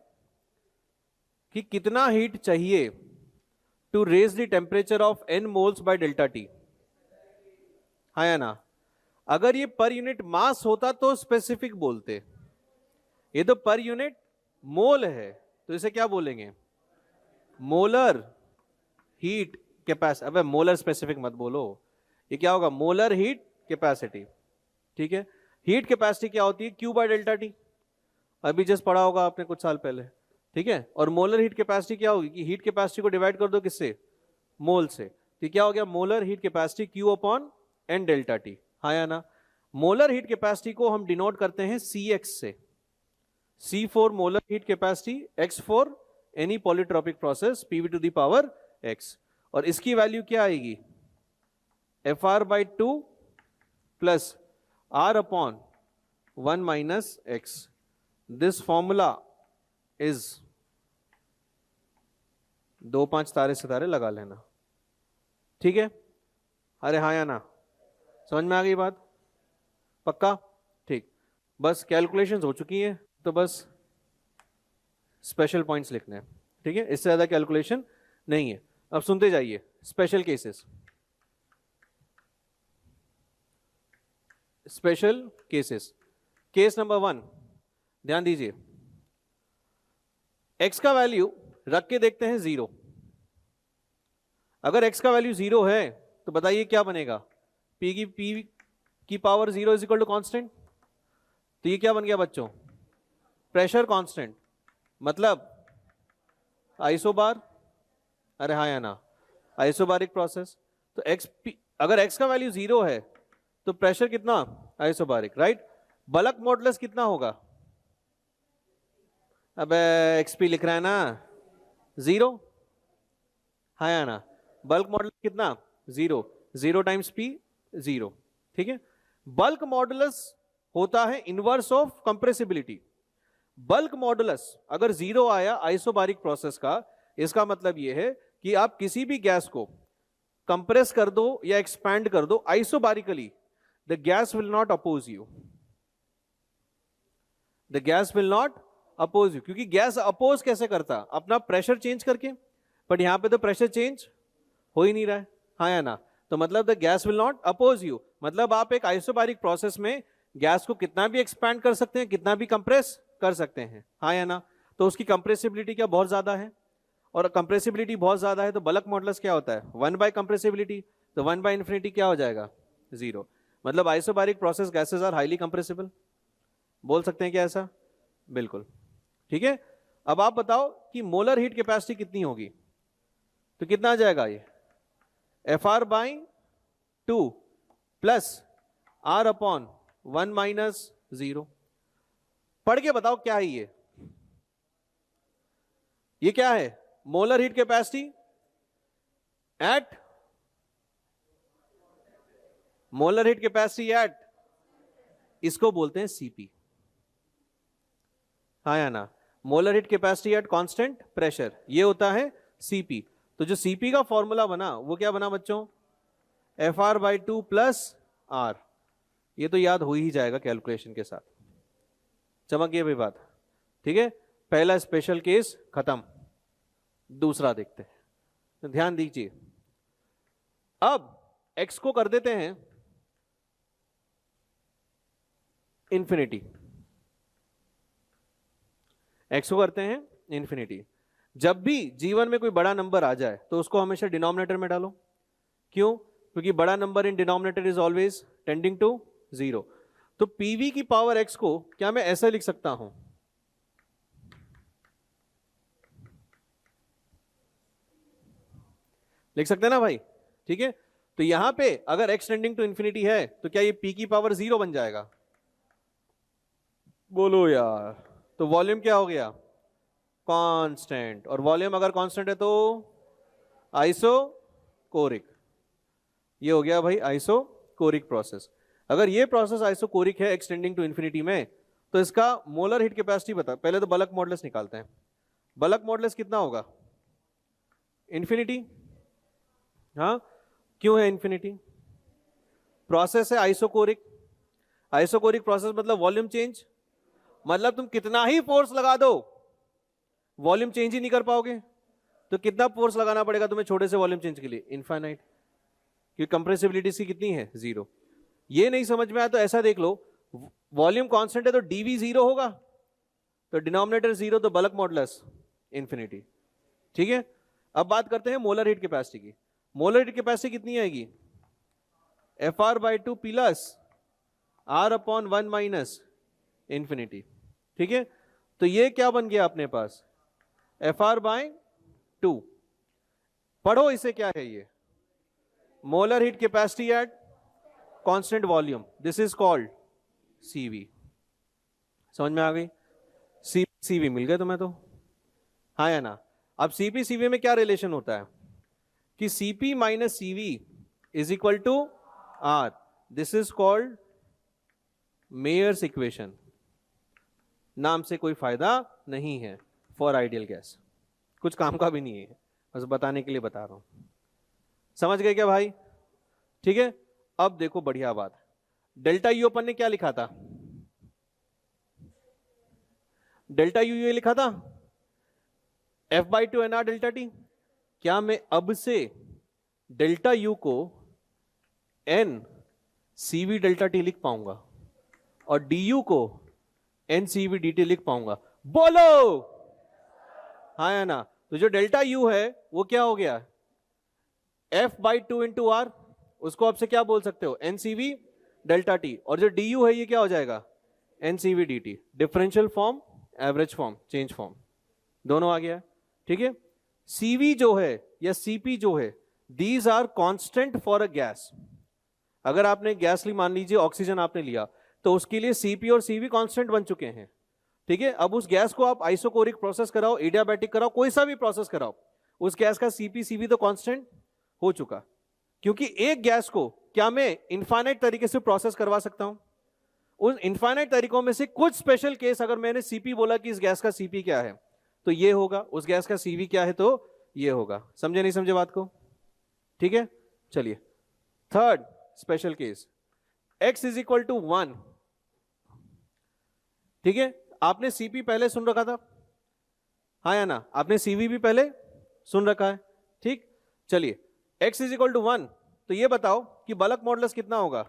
कि कितना हीट चाहिए to raise the temperature of N moles by delta T, हाँ या ना। अगर ये पर यूनिट मास होता तो स्पेसिफिक बोलते, ये तो पर यूनिट मोल है, तो इसे क्या बोलेंगे, मोलर हीट कैपेसिटी। अबे मोलर स्पेसिफिक मत बोलो, ये क्या होगा, मोलर हीट कैपेसिटी, ठीक है। हीट कैपेसिटी क्या होती है, Q बाय डेल्टा टी, अभी जस्ट पढ़ा होगा आपने कुछ साल पहले, ठीक है। और मोलर हीट कैपेसिटी क्या होगी कि हीट कैपेसिटी को डिवाइड कर दो किससे, मोल से, तो क्या हो गया molar heat capacity Q upon N delta T, हाँ या ना। मोलर हीट कैपेसिटी को हम डिनोट करते हैं Cx से, C for molar heat capacity, X for any polytropic process, PV to the power X, और इसकी वैल्यू क्या आएगी, Fr/2 plus R upon 1 minus X। This formula is 2-5 तारे सितारे लगा लेना, ठीक है। अरे हाँ या ना, समझ में आ गई बात, पक्का, ठीक। बस कैलकुलेशंस हो चुकी हैं, तो बस स्पेशल पॉइंट्स लिखने हैं, ठीक है, इससे ज्यादा कैलकुलेशन नहीं है। अब सुनते जाइए, special cases, special cases. Case number 1, ध्यान दीजिए, x का वैल्यू रख के देखते हैं 0। अगर x का वैल्यू 0 है तो बताइए क्या बनेगा, p की power 0 is equal to constant, तो ये क्या बन गया बच्चों, प्रेशर कांस्टेंट, मतलब आइसोबार, अरे हाँ या ना, आइसोबारिक प्रोसेस। तो अगर x का वैल्यू 0 है तो प्रेशर कितना, आइसोबारिक, राइट। बल्क मॉडुलस कितना होगा, अबे xp लिख रहा है ना, 0, हाँ या ना, बल्क मॉडुलस कितना, 0, 0 टाइम्स p 0, ठीक है। बल्क मॉडुलस होता है inverse of compressibility. Bulk modulus अगर 0 आया आइसोबारिक प्रोसेस का, इसका मतलब यह है कि आप किसी भी गैस को कंप्रेस कर दो या एक्सपैंड कर दो isobarically, the gas will not oppose you, the gas will not oppose you, क्योंकि गैस अपोज कैसे करता, अपना प्रेशर चेंज करके, बट यहां पे तो प्रेशर चेंज हो ही नहीं रहा है, हाँ या ना। तो मतलब the gas will not oppose you, मतलब आप एक आइसोबारिक प्रोसेस में गैस को कितना भी एक्सपैंड कर सकते हैं, कितना भी कंप्रेस कर सकते हैं, हाँ या ना। तो उसकी कंप्रेसिबिलिटी क्या बहुत ज्यादा है, और कंप्रेसिबिलिटी बहुत ज्यादा है तो बल्क मॉडुलस क्या होता है, 1 बाय कंप्रेसिबिलिटी, तो 1 बाय इंफिनिटी क्या हो जाएगा, 0। मतलब isobaric process gases are highly compressible, बोल सकते हैं क्या ऐसा, बिल्कुल, ठीक है। अब आप बताओ कि मोलर हीट कैपेसिटी कितनी होगी, तो कितना आ जाएगा ये, Fr/2 plus R upon 1 minus 0। पढ़ के बताओ क्या है ये क्या है, molar heat capacity eight, molar heat capacity eight, इसको बोलते हैं सीपी, हाँ या ना, molar heat capacity at constant pressure, ये होता है सीपी। तो जो सीपी का फॉर्मूला बना वो क्या बना बच्चों, Fr/2 प्लस R, ये तो याद हो ही जाएगा कैलकुलेशन के साथ, चमक गई भाई बात, ठीक है। पहला स्पेशल केस खत्म, दूसरा देखते हैं, तो ध्यान दीजिए। अब x को कर देते हैं इंफिनिटी, x को करते हैं इंफिनिटी। जब भी जीवन में कोई बड़ा नंबर आ जाए तो उसको हमेशा डिनोमिनेटर में डालो, क्यों, क्योंकि बड़ा number in denominator is always tending to 0। तो pv की पावर x को क्या मैं ऐसा लिख सकता हूं, लिख सकते हैं ना भाई, ठीक है। तो यहां पे अगर x टेंडिंग टू इंफिनिटी है तो क्या ये p की पावर 0 बन जाएगा, बोलो यार। तो वॉल्यूम क्या हो गया, कांस्टेंट, और वॉल्यूम अगर कांस्टेंट है तो आइसोकोरिक, ये हो गया भाई आइसोकोरिक प्रोसेस। अगर ये प्रोसेस आइसोकोरिक है एक्सटेंडिंग टू इंफिनिटी में, तो इसका मोलर हीट कैपेसिटी बता, पहले तो बल्क मॉडुलस निकालते हैं। बल्क मॉडुलस कितना होगा, इंफिनिटी, हाँ, क्यों है इंफिनिटी, प्रोसेस है आइसोकोरिक, आइसोकोरिक प्रोसेस मतलब वॉल्यूम चेंज, मतलब तुम कितना ही फोर्स लगा दो वॉल्यूम चेंज ही नहीं कर पाओगे। तो कितना फोर्स लगाना पड़ेगा तुम्हें छोटे से वॉल्यूम चेंज के लिए, इनफाइनाइट, क्योंकि कंप्रेसिबिलिटी इसकी कितनी है, 0। ये नहीं समझ में आया तो ऐसा देख लो, वॉल्यूम कांस्टेंट है तो dv 0 होगा, तो डिनोमिनेटर 0, तो बल्क मॉडुलस इंफिनिटी, ठीक है। अब बात करते हैं मोलर हीट कैपेसिटी की। मोलर हीट कैपेसिटी कितनी आएगी, Fr/2 plus R upon 1 minus infinity. ठीक है, तो ये क्या बन गया अपने पास, FR बाय 2। पढ़ो इसे, क्या है ये, molar heat capacity at constant volume, this is called CV। समझ में आ गई, CV मिल गए तुम्हें तो, हाँ या ना। अब CP CV में क्या रिलेशन होता है कि CP minus CV is equal to R, this is called Mayer's equation. नाम से कोई फायदा नहीं है फॉर आइडियल गैस, कुछ काम का भी नहीं है, बस बताने के लिए बता रहा हूं। समझ गए क्या भाई? ठीक है, अब देखो बढ़िया बात, डेल्टा यू अपन ने क्या लिखा था, डेल्टा यू ये लिखा था F/2 NR डेल्टा टी। क्या मैं अब से डेल्टा यू को N CV डेल्टा टी लिख पाऊंगा और du को N CV dt लिख पाऊंगा? बोलो हाँ या ना। तो जो डेल्टा यू है वो क्या हो गया, F/2 इंटू आर, उसको आपसे क्या बोल सकते हो, NCV डेल्टा टी, और जो du है ये क्या हो जाएगा, NCV dt। Differential form, average form, change form, दोनों आ गया। ठीक है, CV जो है या CP जो है, these are constant for a gas. अगर आपने गैस ली, मान लीजिए ऑक्सीजन आपने लिया, तो उसके लिए CP और CV कांस्टेंट बन चुके हैं। ठीक है, अब उस गैस को आप आइसोकोरिक प्रोसेस कराओ, एडियाबैटिक कराओ, कोई सा भी प्रोसेस कराओ, उस गैस का CP CV तो कांस्टेंट हो चुका। क्योंकि एक गैस को क्या मैं इनफाइनाइट तरीके से प्रोसेस करवा सकता हूं, उन इनफाइनाइट तरीकों में से कुछ स्पेशल केस, अगर मैंने CP बोला कि इस गैस का CP क्या है तो ये होगा, उस गैस का CV क्या है तो ये होगा। समझे नहीं समझे बात को? ठीक है, चलिए third special case, x is equal to 1। ठीक है, आपने CP पहले सुन रखा था, हाँ या ना, आपने CV भी पहले सुन रखा है। ठीक, चलिए x इज इक्वल टू 1, तो ये बताओ कि बल्क मॉडुलस कितना होगा,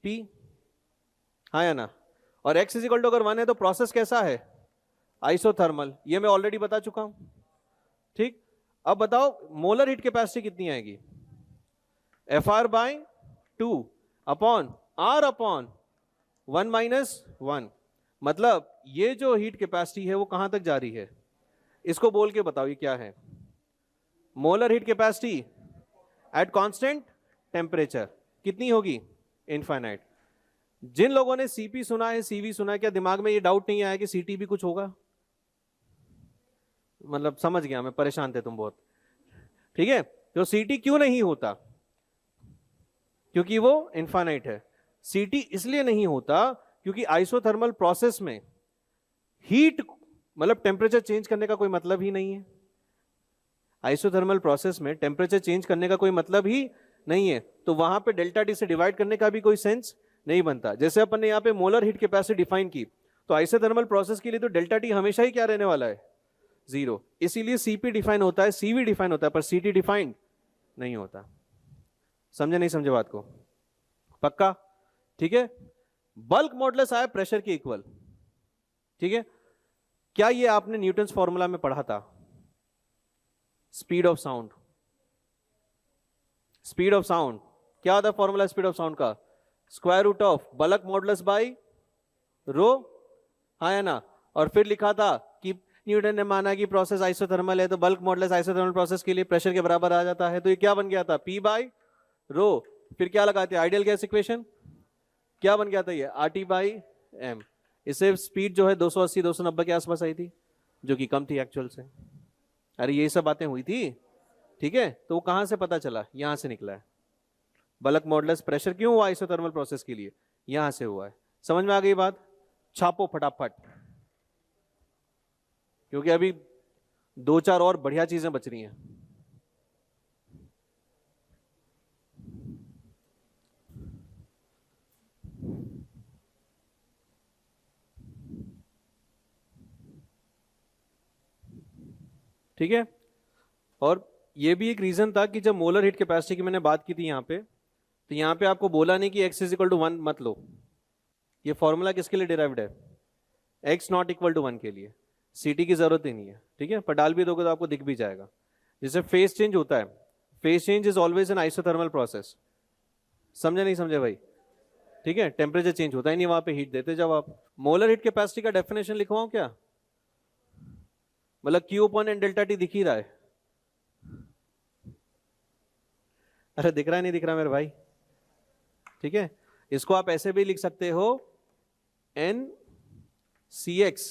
P, हाँ या ना। और x इज इक्वल टू अगर 1 है तो प्रोसेस कैसा है, आइसोथर्मल, ये मैं ऑलरेडी बता चुका हूं। ठीक, अब बताओ मोलर हीट कैपेसिटी कितनी आएगी, FR/2 upon R upon 1 minus 1। मतलब ये जो हीट कैपेसिटी है वो कहां तक जा रही है, इसको बोल के बताओ ये क्या है, molar heat capacity at constant temperature कितनी होगी, इनफाइनाइट। जिन लोगों ने CP सुना है, CV सुना है, क्या दिमाग में ये डाउट नहीं आया कि CT भी कुछ होगा? मतलब समझ गया मैं, परेशान थे तुम बहुत। ठीक है, तो CT क्यों नहीं होता, क्योंकि वो इनफाइनाइट है। CT इसलिए नहीं होता क्योंकि आइसोथर्मल प्रोसेस में हीट मतलब टेम्परेचर चेंज करने का कोई मतलब ही नहीं है। आइसोथर्मल प्रोसेस में टेम्परेचर चेंज करने का कोई मतलब ही नहीं है, तो वहां पे डेल्टा टी से डिवाइड करने का भी कोई सेंस नहीं बनता। जैसे अपन ने यहाँ पे मोलर हीट कैपेसिटी डिफाइन की, तो आइसोथर्मल प्रोसेस के लिए तो डेल्टा टी हमेशा ही क्या रहने वाला है, 0। इसीलिए CP डिफाइन होता है, CV डिफाइन होता है, पर CT डिफाइंड नहीं होता। समझे नहीं समझे बात को? पक्का? ठीक है, बल्क मॉडुलस आया प्रेशर के इक्वल। ठीक है, क्या ये आपने न्यूटन्स फॉर्मूला में पढ़ा था, speed of sound. Speed of sound क्या होता है, फॉर्मूला स्पीड ऑफ साउंड का, square root of bulk modulus by rho, हाँ या ना। और फिर लिखा था कि न्यूटन ने माना कि प्रोसेस आइसोथर्मल है, तो बल्क मॉडुलस आइसोथर्मल प्रोसेस के लिए प्रेशर के बराबर आ जाता है, तो ये क्या बन गया था, P बाई रो। फिर क्या लगाते हैं, आइडियल गैस इक्वेशन, क्या बन गया था ये, RT बाई M। इससे स्पीड जो है 280 290 के आसपास आई थी, जो कि कम थी एक्चुअल से। अरे ये सब बातें हुई थी। ठीक है, तो वो कहां से पता चला, यहां से निकला है। बल्क मॉडुलस प्रेशर क्यों हुआ आइसोथर्मल प्रोसेस के लिए, यहां से हुआ है। समझ में आ गई बात? छापो फटाफट, क्योंकि अभी 2-4 और बढ़िया चीजें बच रही हैं। ठीक है, और ये भी एक रीजन था कि जब मोलर हीट कैपेसिटी की मैंने बात की थी यहाँ पे, तो यहाँ पे आपको बोला नहीं कि x इज इक्वल टू 1 मत लो। ये फॉर्मूला किसके लिए डिराइव्ड है, x नॉट इक्वल टू 1 के लिए। CT की जरूरत ही नहीं है। ठीक है, पर डाल भी दोगे तो आपको दिख भी जाएगा। जैसे फेस चेंज होता है, face change is always an isothermal process. समझे नहीं समझे भाई? ठीक है, टेम्परेचर चेंज होता ही नहीं वहां पे, हीट देते जाओ आप। मोलर हीट कैपेसिटी का डेफिनेशन लिखवाऊं क्या? मतलब Q upon N delta T दिख ही रहा है। अरे दिख रहा है, नहीं दिख रहा मेरे भाई? ठीक है, इसको आप ऐसे भी लिख सकते हो NCX,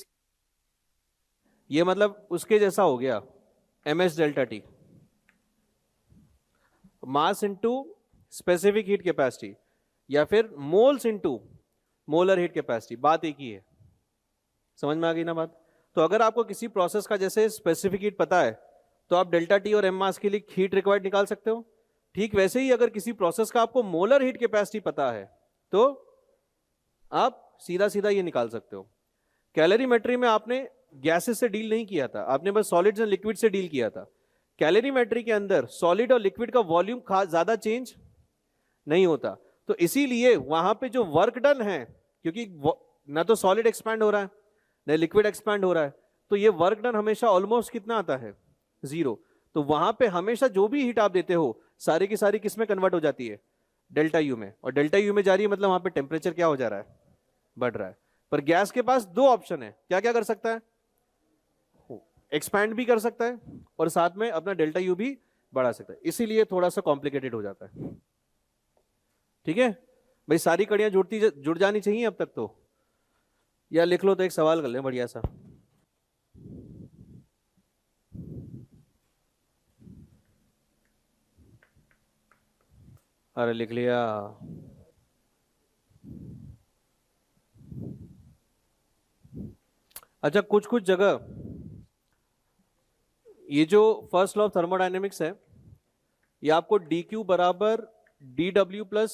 ये मतलब उसके जैसा हो गया MS delta T, mass into specific heat capacity, या फिर moles into molar heat capacity, बात एक ही है। समझ में आ गई ना बात? तो अगर आपको किसी प्रोसेस का जैसे स्पेसिफिक हीट पता है तो आप डेल्टा टी और एम मास के लिए हीट रिक्वायर्ड निकाल सकते हो। ठीक वैसे ही अगर किसी प्रोसेस का आपको मोलर हीट कैपेसिटी पता है तो आप सीधा सीधा ये निकाल सकते हो। कैलोरीमेट्री में आपने गैसेस से डील नहीं किया था, आपने बस सॉलिड्स एंड लिक्विड से डील किया था। कैलोरीमेट्री के अंदर सॉलिड और लिक्विड का वॉल्यूम ज्यादा चेंज नहीं होता, तो इसीलिए वहां पे जो वर्क डन है, क्योंकि ना तो सॉलिड एक्सपैंड हो रहा है ना लिक्विड एक्सपैंड हो रहा है, तो ये वर्क डन हमेशा ऑलमोस्ट कितना आता है? 0। तो वहां पे हमेशा जो भी हीट आप देते हो सारी की सारी किस में कन्वर्ट हो जाती है? डेल्टा यू में। और डेल्टा यू में जा रही है मतलब वहां पे टेम्परेचर क्या हो जा रहा है? बढ़ रहा है। पर गैस के पास दो ऑप्शन है, क्या क्या कर सकता है? एक्सपैंड भी कर सकता है और साथ में अपना डेल्टा यू भी बढ़ा सकता है, इसीलिए थोड़ा सा कॉम्प्लिकेटेड हो जाता है। ठीक है भाई, सारी कड़ियां जुड़ जानी चाहिए अब तक तो, या लिख लो तो एक सवाल कर ले बढ़िया सा। अरे लिख लिया। अच्छा, कुछ कुछ जगह ये जो फर्स्ट लॉ ऑफ थर्मोडायनेमिक्स है ये आपको dq बराबर dw प्लस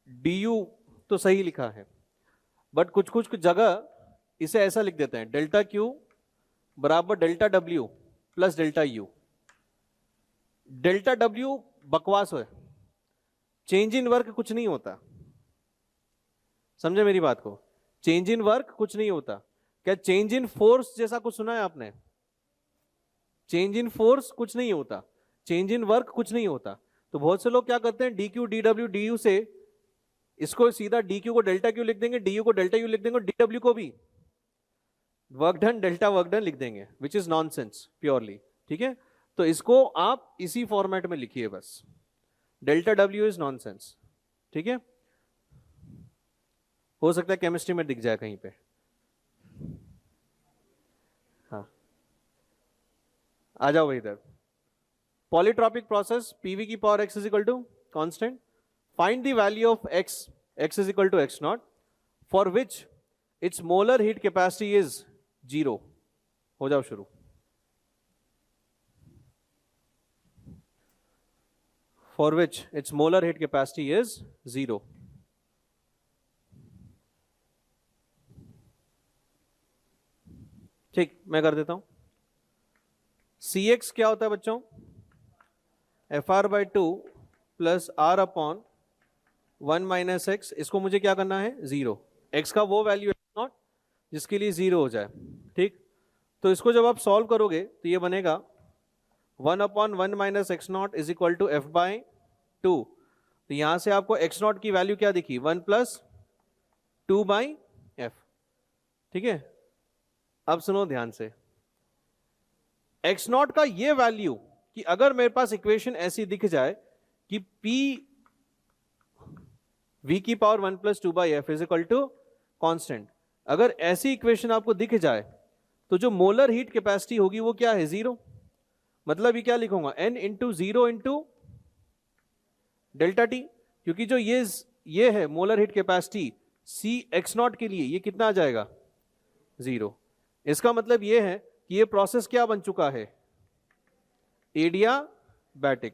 du तो सही लिखा है, बट कुछ कुछ जगह इसे ऐसा लिख देते हैं डेल्टा Q बराबर delta W plus delta U। Delta W बकवास है, चेंज इन वर्क कुछ नहीं होता। समझे मेरी बात को? चेंज इन वर्क कुछ नहीं होता। क्या चेंज इन फोर्स जैसा कुछ सुना है आपने? चेंज इन फोर्स कुछ नहीं होता, चेंज इन वर्क कुछ नहीं होता। तो बहुत से लोग क्या करते हैं dq dw du से इसको सीधा dq को डेल्टा क्यू लिख देंगे, du को डेल्टा यू लिख देंगे और dw को भी work done delta work done लिख देंगे, विच इज नॉनसेंस प्योरली। ठीक है, तो इसको आप इसी फॉर्मेट में लिखिए बस, डेल्टा w इज नॉनसेंस। ठीक है, हो सकता है केमिस्ट्री में दिख जाए कहीं पे। हाँ आ जाओ भाई इधर। पॉलीट्रॉपिक प्रोसेस पीवी की power x is equal to constant, find the value of x is equal to x not for which its molar heat capacity is 0। हो जाओ शुरू। For which its molar heat capacity is 0। ठीक, मैं कर देता हूं। Cx क्या होता है बच्चों? FR/2 plus R upon 1 minus x. इसको मुझे क्या करना है? 0। x का वो वैल्यू है नॉट जिसके लिए 0 हो जाए। ठीक, तो इसको जब आप सॉल्व करोगे तो ये बनेगा 1 upon 1 minus X not is equal to F/2। तो यहां से आपको x नॉट की वैल्यू क्या दिखी? 1 प्लस 2/f। ठीक है, अब सुनो ध्यान से, x नॉट का ये वैल्यू कि अगर मेरे पास इक्वेशन ऐसी दिख जाए कि p v की power 1 plus 2/f is equal to constant, अगर ऐसी इक्वेशन आपको दिख जाए तो जो मोलर हीट कैपेसिटी होगी वो क्या है? 0। मतलब ये क्या लिखूंगा? n into 0 into delta T, क्योंकि जो ये है molar heat capacity c x not के लिए ये कितना आ जाएगा? 0। इसका मतलब ये है कि ये प्रोसेस क्या बन चुका है? एडियाबैटिक।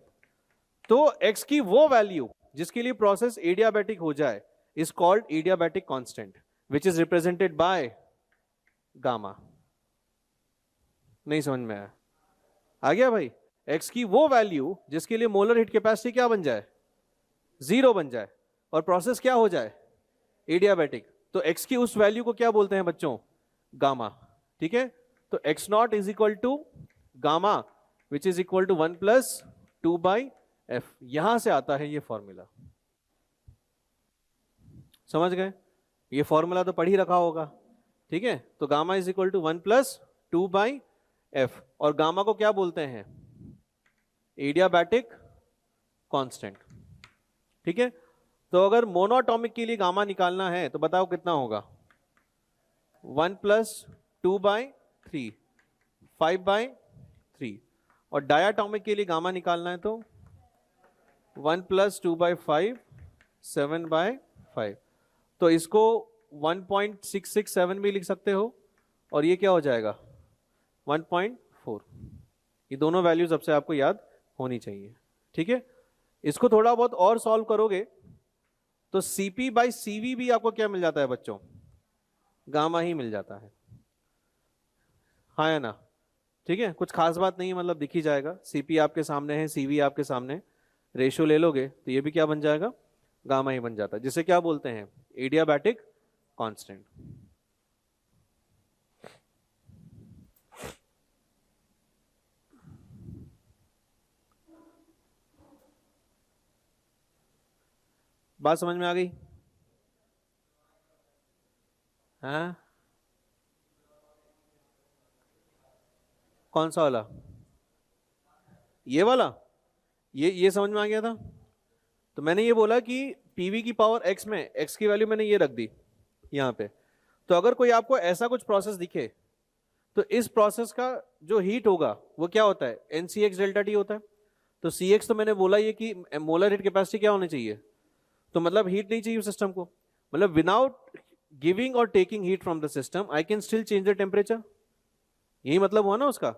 तो x की वो वैल्यू जिसके लिए प्रोसेस एडियाबैटिक हो जाए is called adiabatic constant which is represented by gamma. नहीं समझ में आया? आ गया भाई? x की वो वैल्यू जिसके लिए मोलर हीट कैपेसिटी क्या बन जाए? 0 बन जाए और प्रोसेस क्या हो जाए? एडियाबैटिक। तो x की उस वैल्यू को क्या बोलते हैं बच्चों? गामा। ठीक है, तो x not is equal to gamma which is equal to 1 plus 2/f। यहां से आता है ये फॉर्मूला। समझ गए? ये फॉर्मूला तो पढ़ ही रखा होगा, ठीक है? तो gamma is equal to 1+2/f, और गामा को क्या बोलते हैं? एडियाबैटिक कांस्टेंट, ठीक है? तो अगर मोनोटॉमिक के लिए गामा निकालना है तो बताओ कितना होगा? 1+2/3, 5/3, और डायाटॉमिक के लिए गामा निकालना है तो 1+2/5, 7/5। तो इसको 1.667 भी लिख सकते हो, और ये क्या हो जाएगा? 1.4। ये दोनों वैल्यूज सबसे आपको याद होनी चाहिए, ठीक है? इसको थोड़ा बहुत और सॉल्व करोगे तो CP/CV भी आपको क्या मिल जाता है बच्चों? गामा ही मिल जाता है, हाँ या ना? ठीक है, कुछ खास बात नहीं है, मतलब दिख ही जाएगा। CP आपके सामने है, CV आपके सामने, रेशियो ले लोगे तो ये भी क्या बन जाएगा? गामा ही बन जाता है, जिसे क्या बोलते हैं? Adiabatic constant. बात समझ में आ गई? हाँ, कौन सा वाला? ये वाला? ये समझ में आ गया था। तो मैंने ये बोला कि PV की पावर x में x की वैल्यू मैंने ये रख दी यहाँ पे। तो अगर कोई आपको ऐसा कुछ प्रोसेस दिखे तो इस प्रोसेस का जो हीट होगा वो क्या होता है? NCx डेल्टा T होता है। तो Cx तो मैंने बोला ये कि मोलर हीट कैपेसिटी क्या होनी चाहिए, तो मतलब हीट नहीं चाहिए सिस्टम को, मतलब विदाउट गिविंग और taking heat from the system I can still change the temperature, यही मतलब हुआ ना उसका।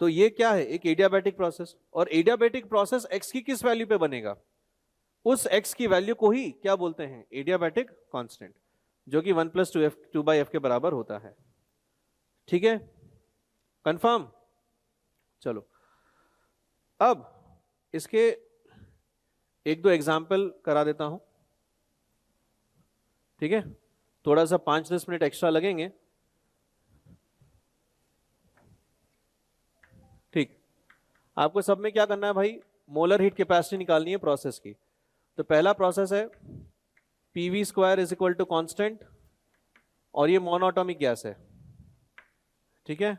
तो ये क्या है? एक एडियाबैटिक प्रोसेस, और एडियाबैटिक प्रोसेस x की किस वैल्यू पे बनेगा? उस x की वैल्यू को ही क्या बोलते हैं? एडियाबैटिक कांस्टेंट, जो कि 1+2/f के बराबर होता है, ठीक है? कंफर्म? चलो अब इसके एक दो एग्जाम्पल करा देता हूं, ठीक है? थोड़ा सा 5-10 मिनट एक्स्ट्रा लगेंगे, ठीक? आपको सब में क्या करना है भाई? मोलर हीट कैपेसिटी निकालनी है प्रोसेस की। तो पहला प्रोसेस है PV² is equal to constant, और ये मोनोटॉमिक गैस है, ठीक है?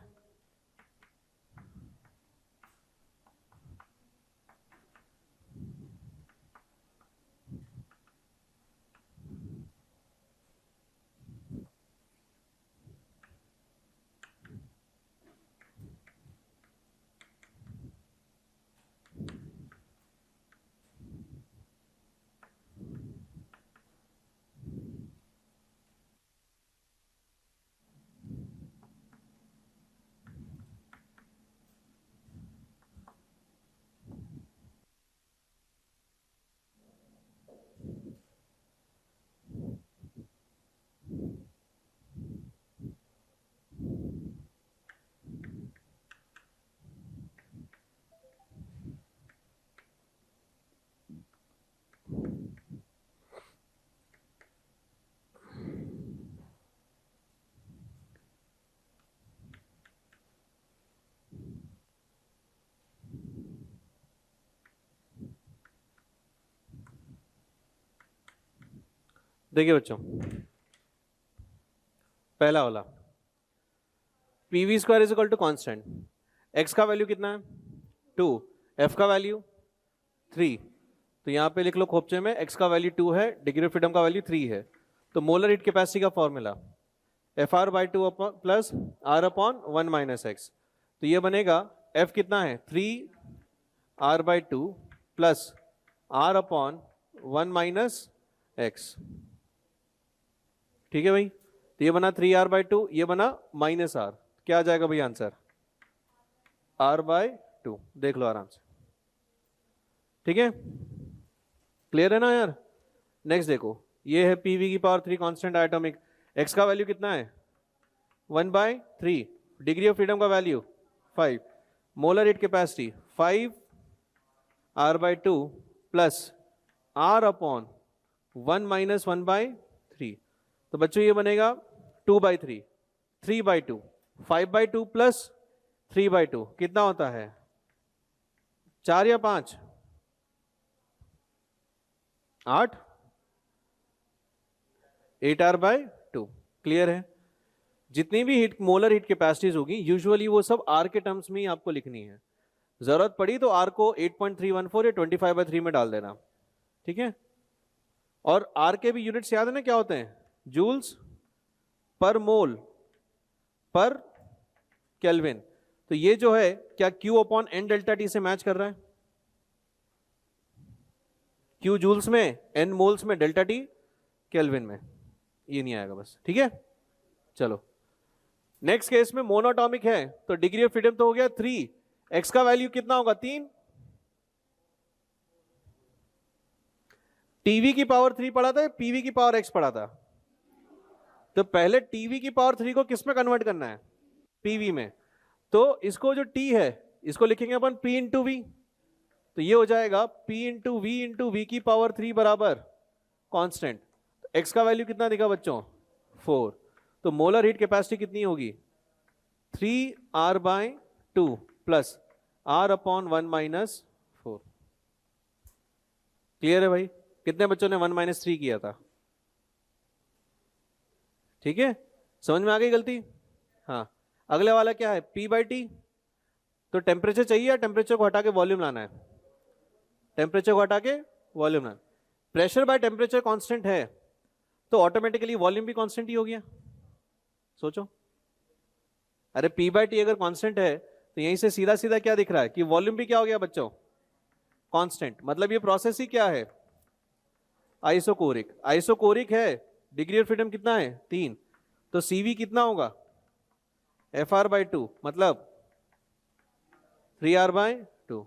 देखिए बच्चों, पहला वाला PV² is equal to constant, x का वैल्यू कितना है? 2, f का वैल्यू 3। तो यहां पे लिख लो खोपचे में, x का वैल्यू 2 है, डिग्री ऑफ फ्रीडम का वैल्यू 3 है। तो मोलर हीट कैपेसिटी का formula FR/2 plus R/1 - x। तो ये बनेगा F कितना है? 3R/2 प्लस R/1 - x, ठीक है भाई? तो ये बना 3R/2, ये बना -R, क्या आ जाएगा भाई आंसर? R/2। देख लो आराम से, ठीक है? क्लियर है ना यार? नेक्स्ट देखो, ये है PV की पावर 3 कांस्टेंट एटॉमिक, x का वैल्यू कितना है? 1/3, डिग्री ऑफ फ्रीडम का value 5, molar heat capacity 5R/2 plus R/1 - 1/3। तो बच्चों ये बनेगा 2/3, 3/2, 5/2 प्लस 3/2 कितना होता है? 4 या 5? 8? 8R/2। क्लियर है? जितनी भी हीट मोलर हीट कैपेसिटीज होगी यूजुअली वो सब आर के टर्म्स में ही आपको लिखनी है। जरूरत पड़ी तो आर को 8.314 या 25/3 में डाल देना, ठीक है? और आर के भी यूनिट्स याद है ना क्या होते हैं? जूल्स पर मोल पर केल्विन। तो ये जो है क्या Q/N डेल्टा T से मैच कर रहा है? Q जूल्स में, N मोल्स में, डेल्टा T केल्विन में। ये नहीं आएगा बस, ठीक है? चलो नेक्स्ट केस में मोनोटॉमिक है तो डिग्री ऑफ फ्रीडम तो हो गया 3, x का वैल्यू कितना होगा? 3। टीवी की पावर 3 पढ़ा था, पीवी की पावर x पढ़ा था? तो पहले टीवी की पावर 3 को किस में कन्वर्ट करना है? पीवी में। तो इसको जो t है इसको लिखेंगे अपन p इंटू वी। तो ये हो जाएगा p इंटू वी की पावर 3 बराबर कांस्टेंट। तो x का वैल्यू कितना दिखा बच्चों? 4। तो मोलर हीट कैपेसिटी कितनी होगी? 3R/2 plus R/1 - 4। क्लियर है भाई? कितने बच्चों ने 1 - 3 किया था? ठीक है, समझ में आ गई गलती? हाँ, अगले वाला क्या है? P/T। तो टेम्परेचर चाहिए या टेम्परेचर को हटा के वॉल्यूम लाना है? टेम्परेचर को हटा के वॉल्यूम लाना। प्रेशर बाय टेम्परेचर कांस्टेंट है तो ऑटोमेटिकली वॉल्यूम भी कांस्टेंट ही हो गया। सोचो, अरे P/T अगर कांस्टेंट है तो यहीं से सीधा सीधा क्या दिख रहा है कि वॉल्यूम भी क्या हो गया बच्चों? कांस्टेंट। मतलब ये प्रोसेस ही क्या है? आइसोकोरिक। आइसोकोरिक है, डिग्री ऑफ फ्रीडम कितना है? 3। तो CV कितना होगा? FR/2 मतलब 3R/2।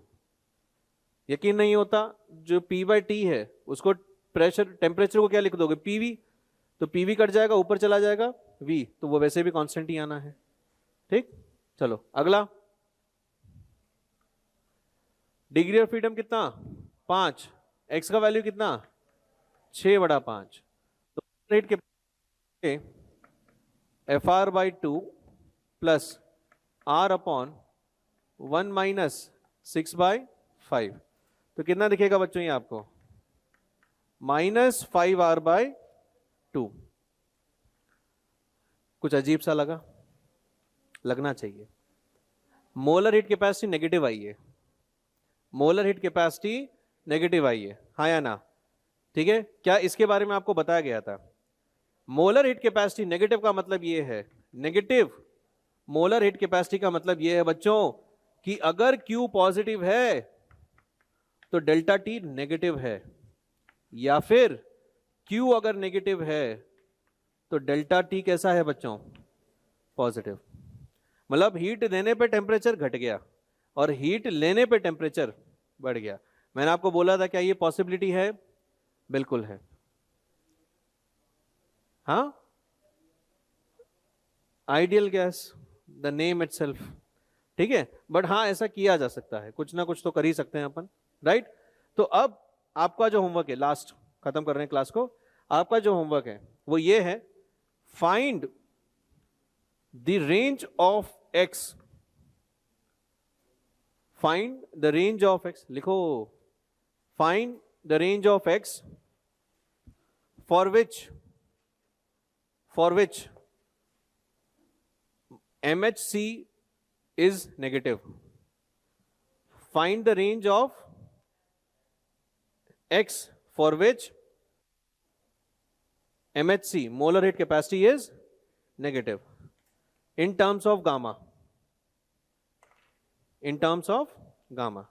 यकीन नहीं होता, जो P/T है उसको प्रेशर टेम्परेचर को क्या लिख दोगे? PV। तो PV कट जाएगा, ऊपर चला जाएगा V, तो वो वैसे भी कांस्टेंट ही आना है। ठीक, चलो अगला। डिग्री ऑफ फ्रीडम कितना? 5। x का वैल्यू कितना? 6/5। तो रेट के FR/2 प्लस R/1 - 6/5। तो कितना दिखेगा बच्चों ये आपको? -5R/2। कुछ अजीब सा लगा? लगना चाहिए। मोलर हीट कैपेसिटी नेगेटिव आई है। मोलर हीट कैपेसिटी नेगेटिव आई है, हाँ या ना? ठीक है, क्या इसके बारे में आपको बताया गया था? मोलर हीट कैपेसिटी नेगेटिव का मतलब ये है, नेगेटिव मोलर हीट कैपेसिटी का मतलब ये है बच्चों कि अगर Q पॉजिटिव है तो डेल्टा T नेगेटिव है, या फिर Q अगर नेगेटिव है तो डेल्टा T कैसा है बच्चों? पॉजिटिव। मतलब हीट देने पे टेम्परेचर घट गया और हीट लेने पे टेम्परेचर बढ़ गया। मैंने आपको बोला था क्या ये पॉसिबिलिटी है? बिल्कुल है। हाँ, ideal gas, the name itself. ठीक है, बट हाँ ऐसा किया जा सकता है, कुछ ना कुछ तो कर ही सकते हैं अपन, राइट? तो अब आपका जो होमवर्क है, लास्ट खत्म कर रहे हैं क्लास को, आपका जो होमवर्क है वो ये है, find the range of x। Find the range of x, लिखो, find the range of x for which MHC is negative. Find the range of x for which MHC, molar heat capacity, is negative in terms of gamma. In terms of gamma.